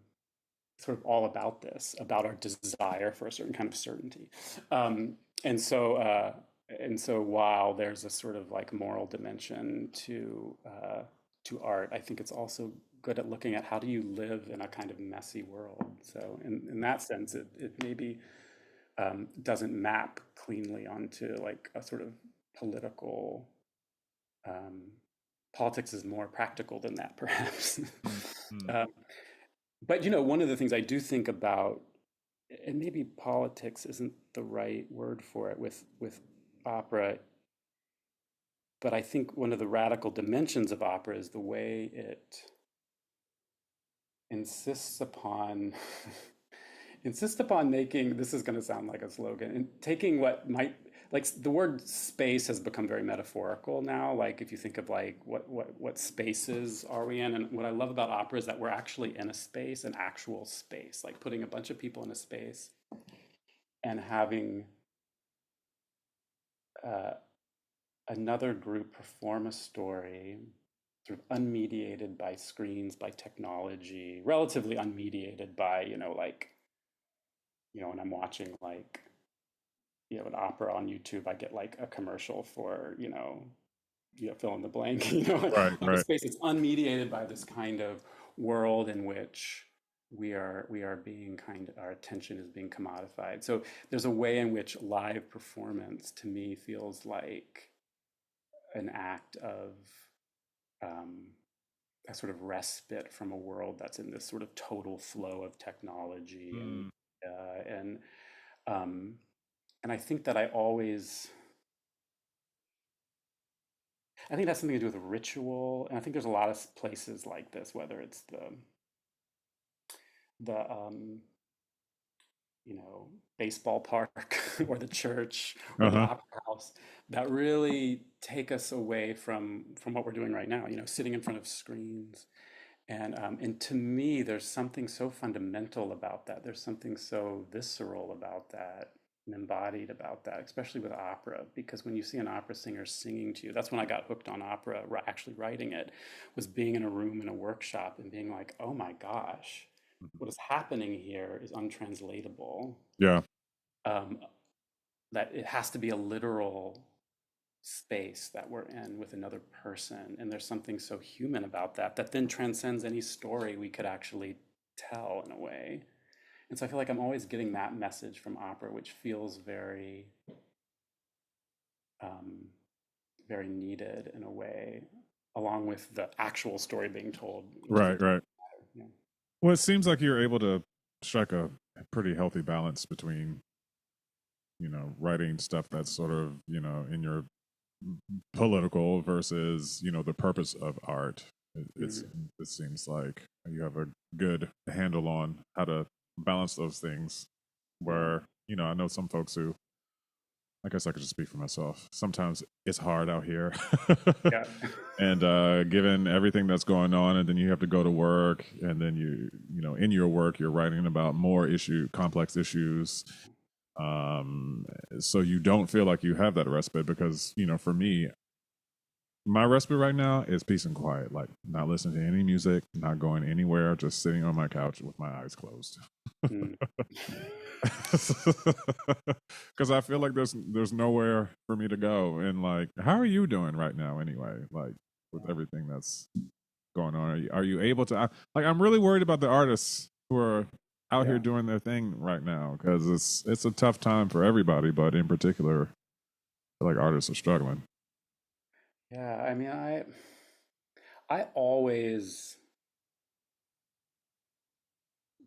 Speaker 2: sort of all about this, about our desire for a certain kind of certainty, um, and so. And so, while there's a sort of like moral dimension to art, I think it's also good at looking at how do you live in a kind of messy world. So, in that sense, it maybe doesn't map cleanly onto like a sort of political. Um, Politics is more practical than that, perhaps.
Speaker 1: Mhm.
Speaker 2: um, but one of the things I do think about, and maybe politics isn't the right word for it with opera, but I think one of the radical dimensions of opera is the way it insists upon insists upon making, this is going to sound like a slogan, and taking what might, like, the word space has become very metaphorical now. Like if you think of like what spaces are we in, and what I love about opera is that we're actually in a space, an actual space, like putting a bunch of people in a space and having uh, another group perform a story, sort of unmediated by screens, by technology, relatively unmediated by, like, when I'm watching like, an opera on YouTube, I get like a commercial for, fill in the blank,
Speaker 1: Right,
Speaker 2: like a
Speaker 1: right.
Speaker 2: space that's unmediated by this kind of world in which we are being kind of, our attention is being commodified. So there's a way in which live performance to me feels like an act of um, a sort of respite from a world that's in this sort of total flow of technology and
Speaker 1: Mm.
Speaker 2: uh, and um, and I think that I think that's something to do with ritual, and I think there's a lot of places like this, whether it's the baseball park or the church or the
Speaker 1: Uh-huh.
Speaker 2: opera house, that really take us away from what we're doing right now. Sitting in front of screens. And to me, there's something so fundamental about that. There's something so visceral about that and embodied about that, especially with opera, because when you see an opera singer singing to you, that's when I got hooked on opera, actually writing it, was being in a room in a workshop and being like, oh my gosh,
Speaker 1: Mhm.
Speaker 2: what is happening here is untranslatable.
Speaker 1: Yeah.
Speaker 2: Um, that it has to be a literal space that we're in with another person. And there's something so human about that that then transcends any story we could actually tell in a way. And so I feel like I'm always getting that message from opera, which feels very, um, very needed in a way, along with the actual story being told, which is what
Speaker 1: Right,
Speaker 2: doesn't
Speaker 1: right.
Speaker 2: matter. Yeah.
Speaker 1: Well, it seems like you're able to strike a pretty healthy balance between, writing stuff that's sort of, in your political versus, the purpose of art.
Speaker 2: Mhm.
Speaker 1: It seems like you have a good handle on how to balance those things.
Speaker 2: Yeah.
Speaker 1: Where, I know some folks who, I guess I could just speak for myself. Sometimes it's hard out here.
Speaker 2: Yeah.
Speaker 1: And given everything that's going on, and then you have to go to work, and then in your work, you're writing about complex issues. Um, so you don't feel like you have that respite because, for me, my recipe right now is peace and quiet. Like not listening to any music, not going anywhere, just sitting on my couch with my eyes closed.
Speaker 2: Mm.
Speaker 1: Because I feel like there's nowhere for me to go. And like, how are you doing right now anyway? Like with everything that's going on, are you able to? Like, I'm really worried about the artists who are out here
Speaker 2: Yeah.
Speaker 1: doing their thing right now because it's a tough time for everybody, but in particular, I feel like artists are struggling.
Speaker 2: Yeah. I mean, I always,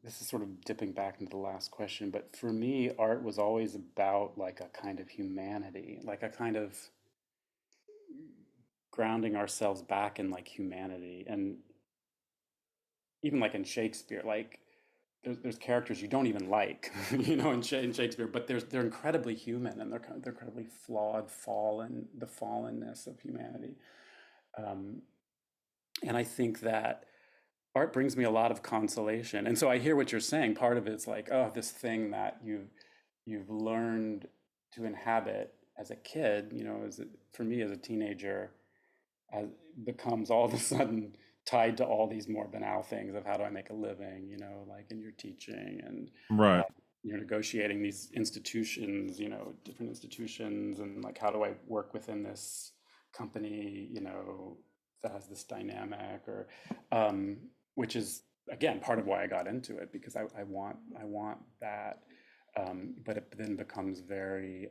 Speaker 2: this is sort of dipping back into the last question, but for me, art was always about like a kind of humanity, like a kind of grounding ourselves back in like humanity. And even like in Shakespeare, like there's characters you don't even like, in Shakespeare, but they're incredibly human and they're incredibly flawed, fallen, the fallenness of humanity. Um, and I think that art brings me a lot of consolation. And so I hear what you're saying. Part of it's like, oh, this thing that you've learned to inhabit as a kid, for me as a teenager, as becomes all of a sudden tied to all these more banal things of how do I make a living, like in your teaching and
Speaker 1: Right.
Speaker 2: uh, you're negotiating these institutions, different institutions, and like how do I work within this company, that has this dynamic or which is again part of why I got into it because I want that. But it then becomes very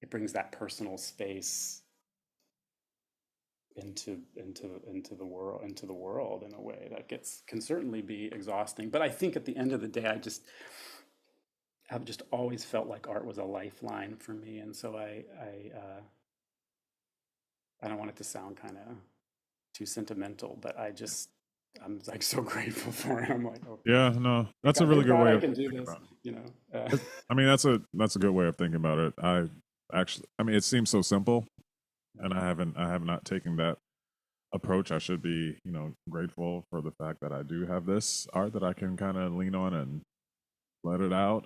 Speaker 2: it brings that personal space into the world in a way that can certainly be exhausting. But I think at the end of the day, I've just always felt like art was a lifeline for me, and so I don't want it to sound kind of too sentimental, but I'm like so grateful for it. I'm like, oh,
Speaker 1: Yeah, no, that's a really
Speaker 2: thank
Speaker 1: good
Speaker 2: God
Speaker 1: way
Speaker 2: I
Speaker 1: of
Speaker 2: can do
Speaker 1: thinking
Speaker 2: this,
Speaker 1: about it.
Speaker 2: Uh,
Speaker 1: I mean, that's a good way of thinking about it. I mean, it seems so simple, and I have not taken that approach. I should be, grateful for the fact that I do have this art that I can kind of lean on and let it out.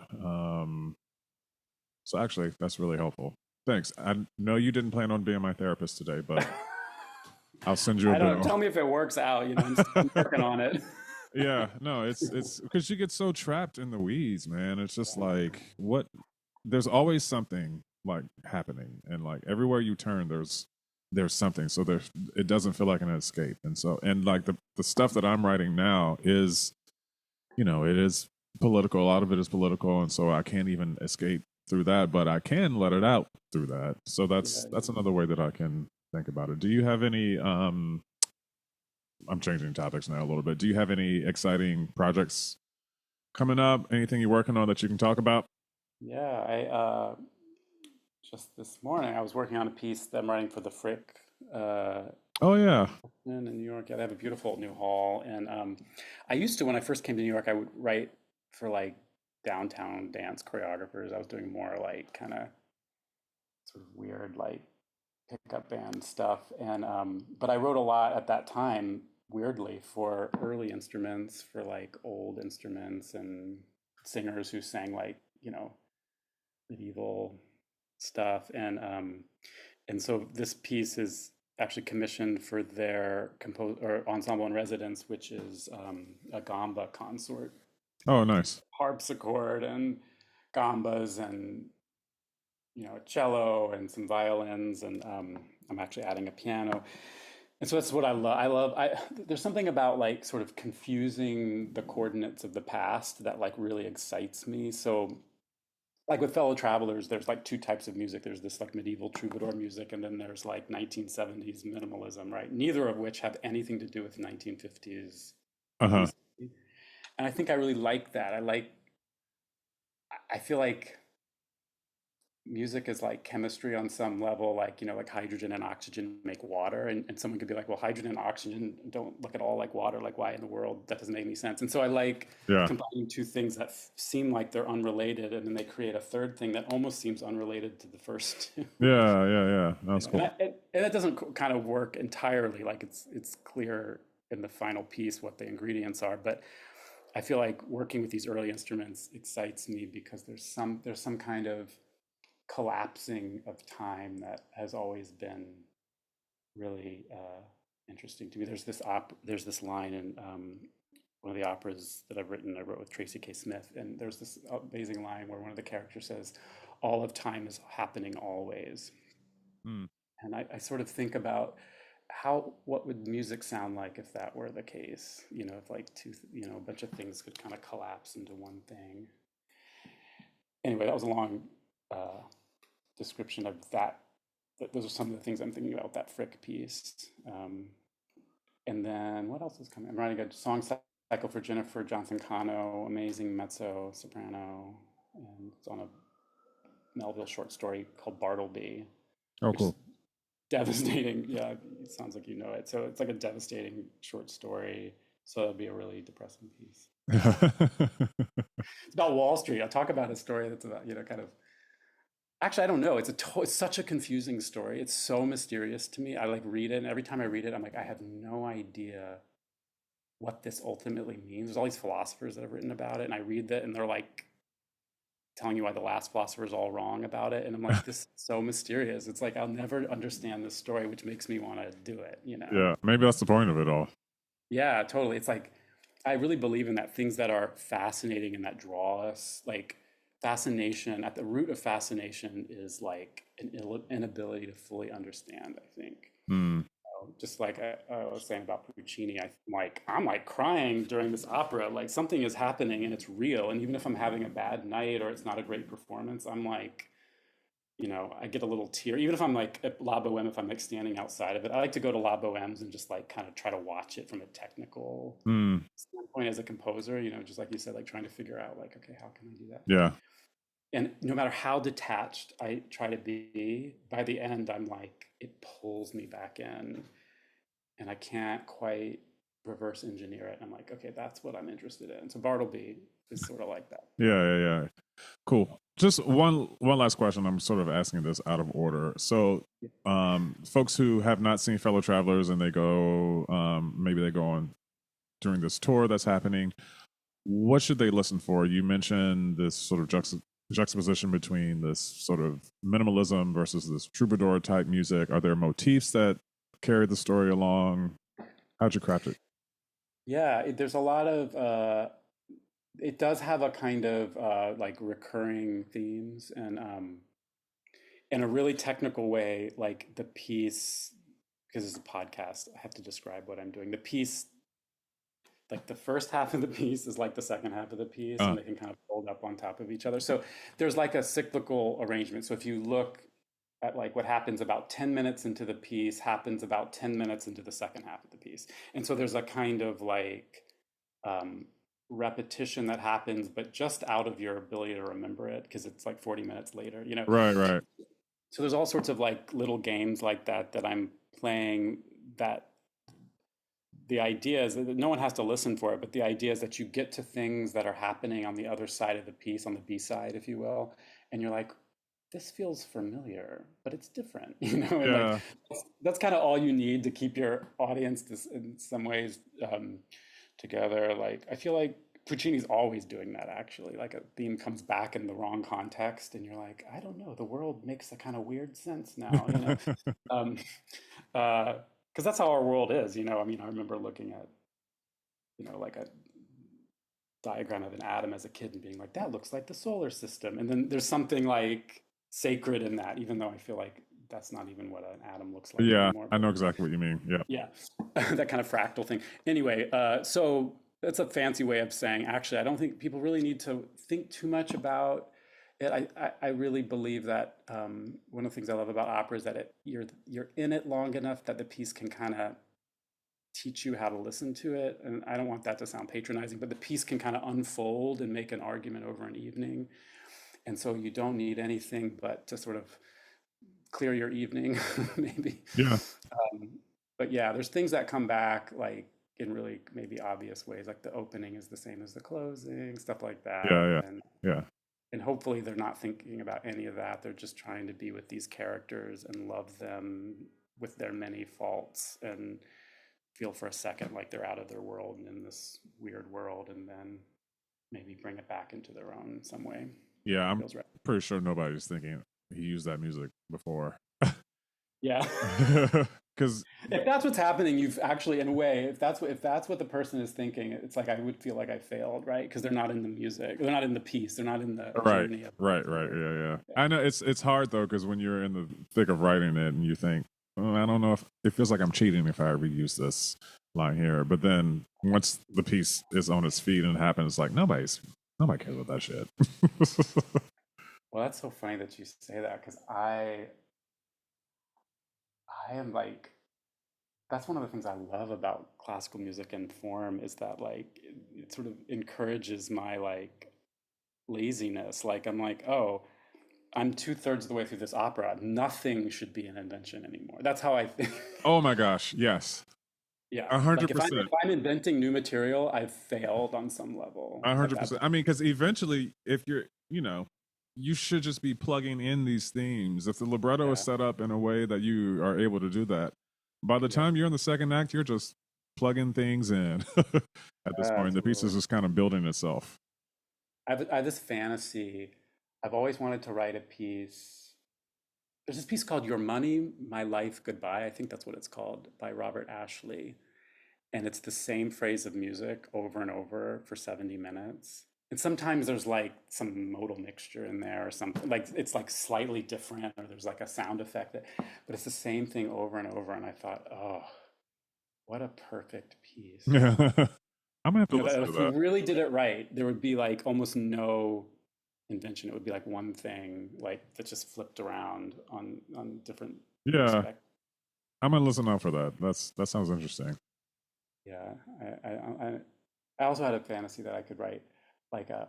Speaker 1: So actually, that's really helpful. Thanks. I know you didn't plan on being my therapist today, but I'll send you a
Speaker 2: I don't know.
Speaker 1: bill.
Speaker 2: Tell me if it works out. I'm working on it.
Speaker 1: Yeah, no, it's because you get so trapped in the weeds, man. It's just like what there's always something like happening, and like everywhere you turn, there's something. So it doesn't feel like an escape, and like the stuff that I'm writing now is, it is political. A lot of it is political, and so I can't even escape through that, but I can let it out through that. So
Speaker 2: Yeah,
Speaker 1: that's another way that I can think about it. Do you have any I'm changing topics now a little bit. Do you have any exciting projects coming up? Anything you're working on that you can talk about?
Speaker 2: yeah. I just this morning I was working on a piece that I'm writing for the Frick uh,
Speaker 1: Oh yeah.
Speaker 2: in New York. Yeah, they have a beautiful new hall, and I used to when I first came to New York, I would write for like downtown dance choreographers. I was doing more like kind of sort of weird like pickup band stuff, and but I wrote a lot at that time. Weirdly, for early instruments, for like old instruments and singers who sang like medieval stuff, and so this piece is actually commissioned for their compose or ensemble in residence, which is a gamba consort,
Speaker 1: Oh nice.
Speaker 2: harpsichord and gambas and a cello and some violins, and I'm actually adding a piano. And so that's what I love. There's something about like sort of confusing the coordinates of the past that like really excites me. So like with fellow travelers, there's like two types of music. There's this like medieval troubadour music, and then there's like 1970s minimalism, right? Neither of which have anything to do with 1950s
Speaker 1: Uh huh.
Speaker 2: music. And I think I really like that. I feel like music is like chemistry on some level, like, like hydrogen and oxygen make water. And someone could be like, well, hydrogen and oxygen don't look at all like water. Like, why in the world? That doesn't make any sense. And so I like
Speaker 1: Yeah.
Speaker 2: combining two things that seem like they're unrelated, and then they create a third thing that almost seems unrelated to the first two.
Speaker 1: Yeah. Yeah. Yeah. That's
Speaker 2: And,
Speaker 1: cool.
Speaker 2: and that doesn't kind of work entirely. Like it's clear in the final piece what the ingredients are, but I feel like working with these early instruments excites me because there's some kind of collapsing of time that has always been really interesting to me. There's this line in one of the operas that I've written. I wrote with Tracy K. Smith, and there's this amazing line where one of the characters says, "All of time is happening always."
Speaker 1: Hmm.
Speaker 2: And I sort of think about what would music sound like if that were the case? If like a bunch of things could kind of collapse into one thing. Anyway, that was a long description of that. Those are some of the things I'm thinking about with that Frick piece. And then what else is coming? I'm writing a song cycle for Jennifer Johnson Cano, amazing mezzo soprano, and it's on a Melville short story called Bartleby,
Speaker 1: Oh,
Speaker 2: which is
Speaker 1: cool.
Speaker 2: devastating. Yeah, it sounds like you know it. So it's like a devastating short story. So it'll be a really depressing piece. It's about Wall Street. I'll talk about a story that's about, kind of. Actually, I don't know. It's such a confusing story. It's so mysterious to me. I like read it, and every time I read it, I'm like, I have no idea what this ultimately means. There's all these philosophers that have written about it, and I read that, and they're like telling you why the last philosopher is all wrong about it, and I'm like, this is so mysterious. It's like I'll never understand this story, which makes me want to do it.
Speaker 1: Yeah, maybe that's the point of it all.
Speaker 2: Yeah, totally. It's like I really believe in that. Things that are fascinating and that draw us, like fascination. At the root of fascination is like an inability to fully understand, I think.
Speaker 1: Hmm.
Speaker 2: Just like I was saying about Puccini, I'm like crying during this opera. Like something is happening and it's real. And even if I'm having a bad night or it's not a great performance, I'm like, I get a little tear. Even if I'm like at La Boheme, if I'm like standing outside of it, I like to go to La Boheme's and just like kind of try to watch it from a technical
Speaker 1: Hmm.
Speaker 2: standpoint as a composer. Just like you said, like trying to figure out like, okay, how can I do that?
Speaker 1: Yeah.
Speaker 2: And no matter how detached I try to be, by the end, I'm like, it pulls me back in and I can't quite reverse engineer it. I'm like, okay, that's what I'm interested in. So Bartleby is sort of like that.
Speaker 1: Yeah. Cool. Just one last question. I'm sort of asking this out of order. So, folks who have not seen Fellow Travelers and they go, maybe they go on during this tour that's happening. What should they listen for? You mentioned this sort of juxtaposition between this sort of minimalism versus this troubadour type music. Are there motifs that carry the story along? How'd you craft it?
Speaker 2: Yeah, there's a lot of, it does have a kind of like recurring themes and in a really technical way, like the piece, because it's a podcast, I have to describe what I'm doing. The piece, like the first half of the piece is like the second half of the piece,
Speaker 1: Uh,
Speaker 2: and they can kind of fold up on top of each other. So there's like a cyclical arrangement. So if you look at like what happens about 10 minutes into the piece happens about 10 minutes into the second half of the piece. And so there's a kind of like repetition that happens, but just out of your ability to remember it because it's like 40 minutes later.
Speaker 1: right.
Speaker 2: So there's all sorts of like little games like that I'm playing that the idea is that no one has to listen for it, but the idea is that you get to things that are happening on the other side of the piece, on the B side, if you will, and you're like, this feels familiar, but it's different, and like
Speaker 1: Yeah.
Speaker 2: that's kind of all you need to keep your audience in some ways together. Like I feel like Puccini's always doing that actually. Like a theme comes back in the wrong context, and you're like, I don't know, the world makes a kind of weird sense now. Um, because that's how our world is. I mean, I remember looking at, like a diagram of an atom as a kid and being like, that looks like the solar system. And then there's something like sacred in that, even though I feel like that's not even what an atom looks like
Speaker 1: Yeah,
Speaker 2: anymore.
Speaker 1: I
Speaker 2: But
Speaker 1: know exactly what you mean. Yeah.
Speaker 2: yeah, that kind of fractal thing. Anyway, so that's a fancy way of saying, actually, I don't think people really need to think too much about it. I really believe that one of the things I love about opera is that you're in it long enough that the piece can kind of teach you how to listen to it. And I don't want that to sound patronizing, but the piece can kind of unfold and make an argument over an evening. And so you don't need anything but to sort of clear your evening, maybe.
Speaker 1: Yeah.
Speaker 2: But yeah, there's things that come back like in really maybe obvious ways, like the opening is the same as the closing, stuff like that.
Speaker 1: Yeah.
Speaker 2: And
Speaker 1: Yeah.
Speaker 2: and hopefully they're not thinking about any of that. They're just trying to be with these characters and love them with their many faults and feel for a second like they're out of their world and in this weird world, and then maybe bring it back into their own in some way.
Speaker 1: Yeah. I'm
Speaker 2: Feels right.
Speaker 1: pretty sure nobody's thinking he used that music before.
Speaker 2: Yeah.
Speaker 1: Because
Speaker 2: If that's what's happening, you've actually, in a way, if that's what the person is thinking, it's like I would feel like I failed, right? Because they're not in the music, they're not in the piece, they're not in the
Speaker 1: right,
Speaker 2: journey of
Speaker 1: right, yeah, yeah. I know it's hard though because when you're in the thick of writing it and you think, oh, I don't know if it feels like I'm cheating if I reuse this line here, but then once the piece is on its feet and it happens, it's like nobody cares about that shit.
Speaker 2: Well, that's so funny that you say that because I am like that's one of the things I love about classical music and form is that like it sort of encourages my like laziness. Like I'm like, oh, I'm two-thirds of the way through this opera. Nothing should be an invention anymore. That's how I think.
Speaker 1: Oh my gosh, yes,
Speaker 2: Yeah,
Speaker 1: a
Speaker 2: like
Speaker 1: hundred
Speaker 2: if
Speaker 1: percent.
Speaker 2: I'm inventing new material, I've failed on some level
Speaker 1: A
Speaker 2: at
Speaker 1: hundred
Speaker 2: that
Speaker 1: percent.
Speaker 2: point.
Speaker 1: I mean, because eventually, if you're, you should just be plugging in these themes. If the libretto is
Speaker 2: Yeah,
Speaker 1: set up in a way that you are able to do that, by the
Speaker 2: yeah,
Speaker 1: time you're in the second act, you're just plugging things in. At this point, the piece
Speaker 2: totally.
Speaker 1: is just kind of building itself.
Speaker 2: I have this fantasy. I've always wanted to write a piece. There's this piece called "Your Money, My Life, Goodbye." I think that's what it's called by Robert Ashley, and it's the same phrase of music over and over for 70 minutes. And sometimes there's like some modal mixture in there or something like it's like slightly different or there's like a sound effect but it's the same thing over and over. And I thought, oh, what a perfect piece.
Speaker 1: Yeah, I'm gonna have to
Speaker 2: You know,
Speaker 1: listen
Speaker 2: that
Speaker 1: to
Speaker 2: if we
Speaker 1: that.
Speaker 2: really did it right, there would be like almost no invention. It would be like one thing like that just flipped around on different
Speaker 1: Yeah,
Speaker 2: perspectives.
Speaker 1: I'm gonna listen out for that. That sounds interesting.
Speaker 2: Yeah, I also had a fantasy that I could write like a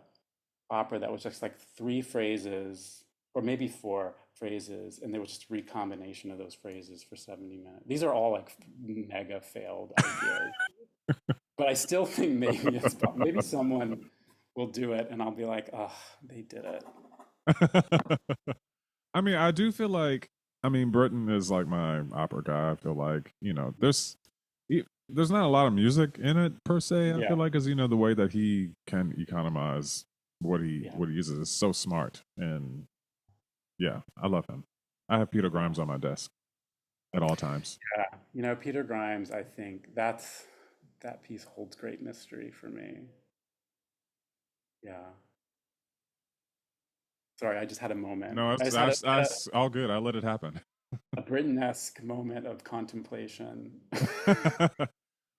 Speaker 2: opera that was just like three phrases or maybe four phrases, and they were just recombination of those phrases for 70 minutes. These are all like mega failed ideas, but I still think maybe maybe someone will do it, and I'll be like, oh, they did it.
Speaker 1: I mean, I do feel like Britain is like my opera guy. I feel like there's not a lot of music in it per se. I feel
Speaker 2: Yeah,
Speaker 1: like, because the way that he can economize
Speaker 2: yeah,
Speaker 1: what he uses is so smart, and yeah, I love him. I have Peter
Speaker 2: yeah,
Speaker 1: Grimes on my desk at all times.
Speaker 2: yeah. Peter Grimes. I think that piece holds great mystery for me. Yeah. Sorry, I just had a moment.
Speaker 1: No,
Speaker 2: I just had
Speaker 1: it's all good. I let it happen.
Speaker 2: a Britain-esque moment of contemplation.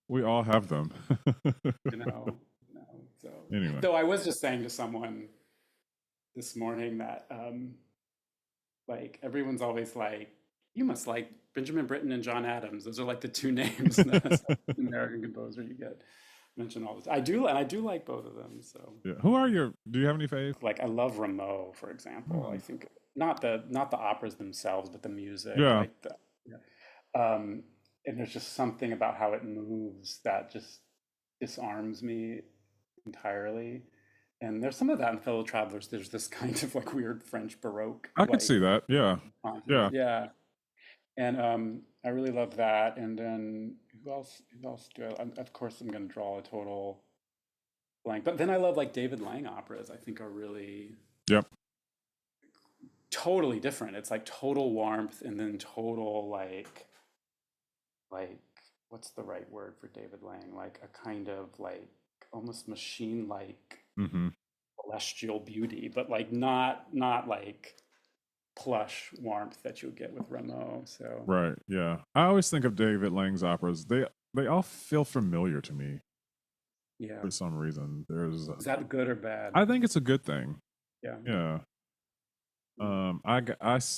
Speaker 1: We all have them.
Speaker 2: you know, so
Speaker 1: Anyway,
Speaker 2: though I was just saying to someone this morning that like everyone's always like, you must like Benjamin Britten and John Adams. Those are like the two names in the American composer you get mentioned all the time. I do, and I do like both of them. So
Speaker 1: yeah. Who are your? Do you have any fave?
Speaker 2: like I love Rameau, for example. I
Speaker 1: Hmm.
Speaker 2: think not the operas themselves, but the music,
Speaker 1: Yeah,
Speaker 2: like the yeah. um, and there's just something about how it moves that just disarms me entirely. And there's some of that in Fellow Travelers. There's this kind of like weird French Baroque,
Speaker 1: I could see
Speaker 2: like
Speaker 1: that. Yeah,
Speaker 2: content.
Speaker 1: yeah.
Speaker 2: Yeah. And I really love that. And then who else? Who else do I? Of course, I'm going to draw a total blank. But then I love like David Lang operas. I think are really
Speaker 1: Yep.
Speaker 2: totally different. It's like total warmth and then total like what's the right word for David Lang? Like a kind of like almost machine like
Speaker 1: Hmm.
Speaker 2: celestial beauty, but like not like plush warmth that you would get with Rameau. So
Speaker 1: Right. Yeah. I always think of David Lang's operas. They all feel familiar to me
Speaker 2: yeah,
Speaker 1: for some reason. There's
Speaker 2: is that good or bad?
Speaker 1: I think it's a good thing.
Speaker 2: Yeah.
Speaker 1: Yeah.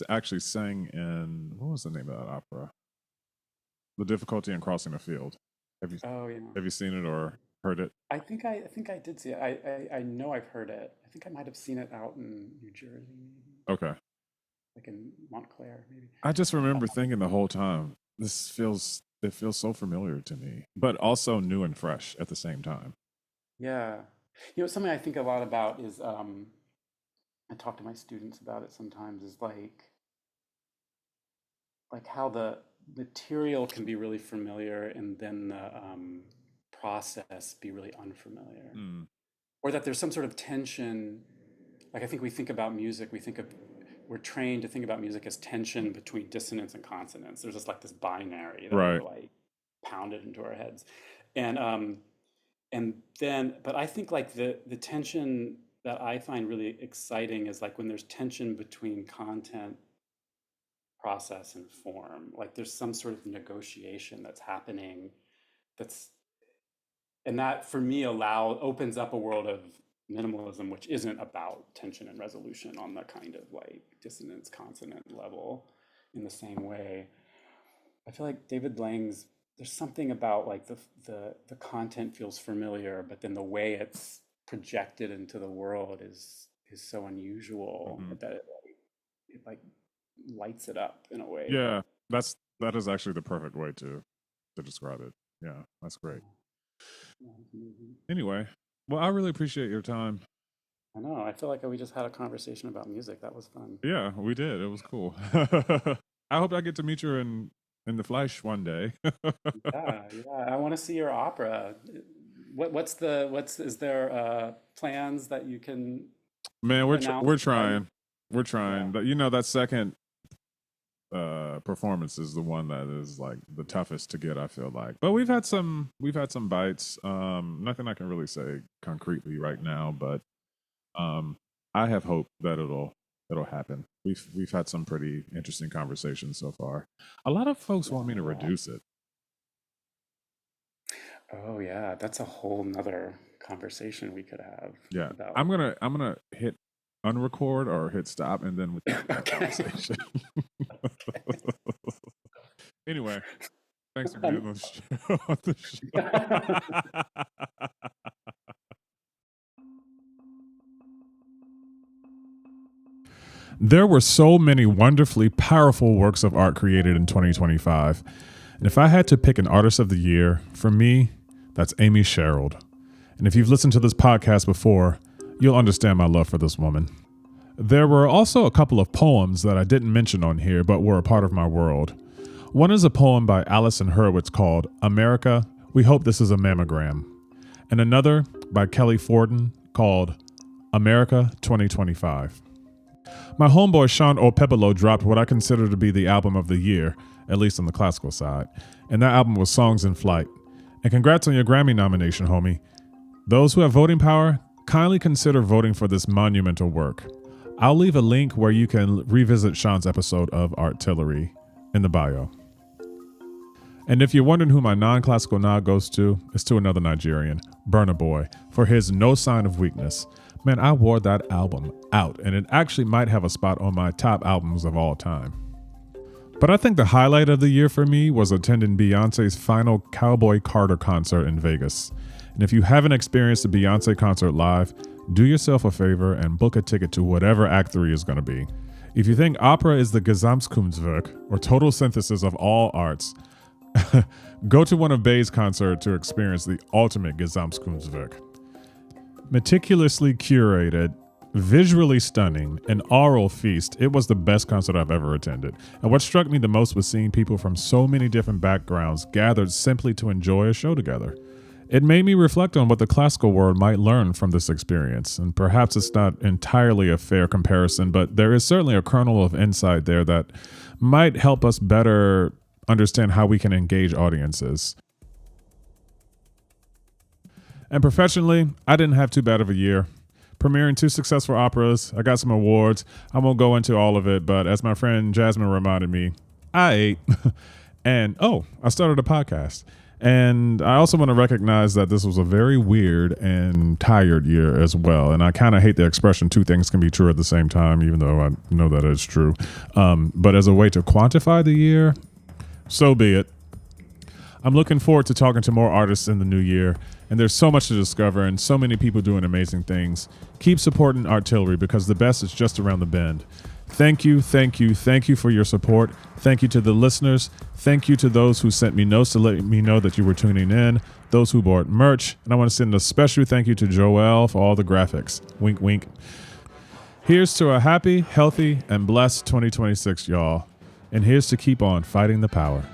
Speaker 1: Actually sang in, what was the name of that opera? The Difficulty in Crossing the Field. Have you
Speaker 2: Oh yeah.
Speaker 1: have you seen it or heard it?
Speaker 2: I think I did see it. I know I've heard it. I think I might have seen it out in New Jersey, maybe
Speaker 1: Okay.
Speaker 2: like in Montclair, maybe.
Speaker 1: I just remember thinking the whole time, it feels so familiar to me, but also new and fresh at the same time.
Speaker 2: Yeah. Something I think a lot about is I talk to my students about it sometimes is like how the material can be really familiar and then the process be really unfamiliar.
Speaker 1: Mm.
Speaker 2: Or that there's some sort of tension. Like I think we think about music, we think of we're trained to think about music as tension between dissonance and consonance. There's just like this binary that
Speaker 1: Right.
Speaker 2: we're like pounded into our heads, and then, but I think like the tension that I find really exciting is like when there's tension between content, process, and form. Like there's some sort of negotiation that's happening. That's and that for me opens up a world of minimalism, which isn't about tension and resolution on the kind of like dissonance consonant level in the same way. I feel like David Blang's, there's something about like the content feels familiar, but then the way it's projected into the world is so unusual that it like lights it up in a way.
Speaker 1: Yeah, that is actually the perfect way to describe it. Yeah, that's great. Anyway, well, I really appreciate your time.
Speaker 2: I know. I feel like we just had a conversation about music. That was fun.
Speaker 1: Yeah, we did. It was cool. I hope I get to meet you in the flesh one day.
Speaker 2: Yeah. I want to see your opera. Is there plans that you can
Speaker 1: Man, we're
Speaker 2: announce?
Speaker 1: trying. We're trying.
Speaker 2: Yeah.
Speaker 1: But that second performance is the one that is like the toughest to get, I feel like. But we've had some bites. Nothing I can really say concretely right now, but I have hope that it'll happen. We've had some pretty interesting conversations so far. A lot of folks want me to reduce it.
Speaker 2: Oh yeah, that's a whole nother conversation we could have.
Speaker 1: Yeah,
Speaker 2: about...
Speaker 1: I'm gonna hit unrecord or hit stop, and then with that
Speaker 2: Okay.
Speaker 1: conversation. Anyway, thanks for being on the show. There were so many wonderfully powerful works of art created in 2025. And if I had to pick an artist of the year, for me, that's Amy Sherald. And if you've listened to this podcast before, you'll understand my love for this woman. There were also a couple of poems that I didn't mention on here, but were a part of my world. One is a poem by Alison Hurwitz called America, We Hope This Is a Mammogram. And another by Kelly Forden called America 2025. My homeboy Sean O'Pepolo dropped what I consider to be the album of the year, at least on the classical side, and that album was Songs in Flight. And congrats on your Grammy nomination, homie. Those who have voting power, kindly consider voting for this monumental work. I'll leave a link where you can revisit Sean's episode of Artillery in the bio. And if you're wondering who my non-classical nod goes to, it's to another Nigerian, Burna Boy, for his No Sign of Weakness. Man, I wore that album out, and it actually might have a spot on my top albums of all time. But I think the highlight of the year for me was attending Beyonce's final Cowboy Carter concert in Vegas. And if you haven't experienced a Beyonce concert live, do yourself a favor and book a ticket to whatever Act 3 is going to be. If you think opera is the Gesamtkunstwerk, or total synthesis of all arts, go to one of Bey's concerts to experience the ultimate Gesamtkunstwerk. Meticulously curated, visually stunning, an oral feast, it was the best concert I've ever attended. And what struck me the most was seeing people from so many different backgrounds gathered simply to enjoy a show together. It made me reflect on what the classical world might learn from this experience, and perhaps it's not entirely a fair comparison, but there is certainly a kernel of insight there that might help us better understand how we can engage audiences. And professionally, I didn't have too bad of a year. Premiering 2 successful operas, I got some awards. I won't go into all of it, but as my friend Jasmine reminded me, I ate. And I started a podcast. And I also want to recognize that this was a very weird and tired year as well. And I kind of hate the expression 2 things can be true at the same time, even though I know that it's true. But as a way to quantify the year, so be it. I'm looking forward to talking to more artists in the new year, and there's so much to discover and so many people doing amazing things. Keep supporting Artillery because the best is just around the bend. Thank you for your support. Thank you to the listeners. Thank you to those who sent me notes to let me know that you were tuning in, those who bought merch, and I want to send a special thank you to Joelle for all the graphics. Wink, wink. Here's to a happy, healthy, and blessed 2026, y'all. And here's to keep on fighting the power.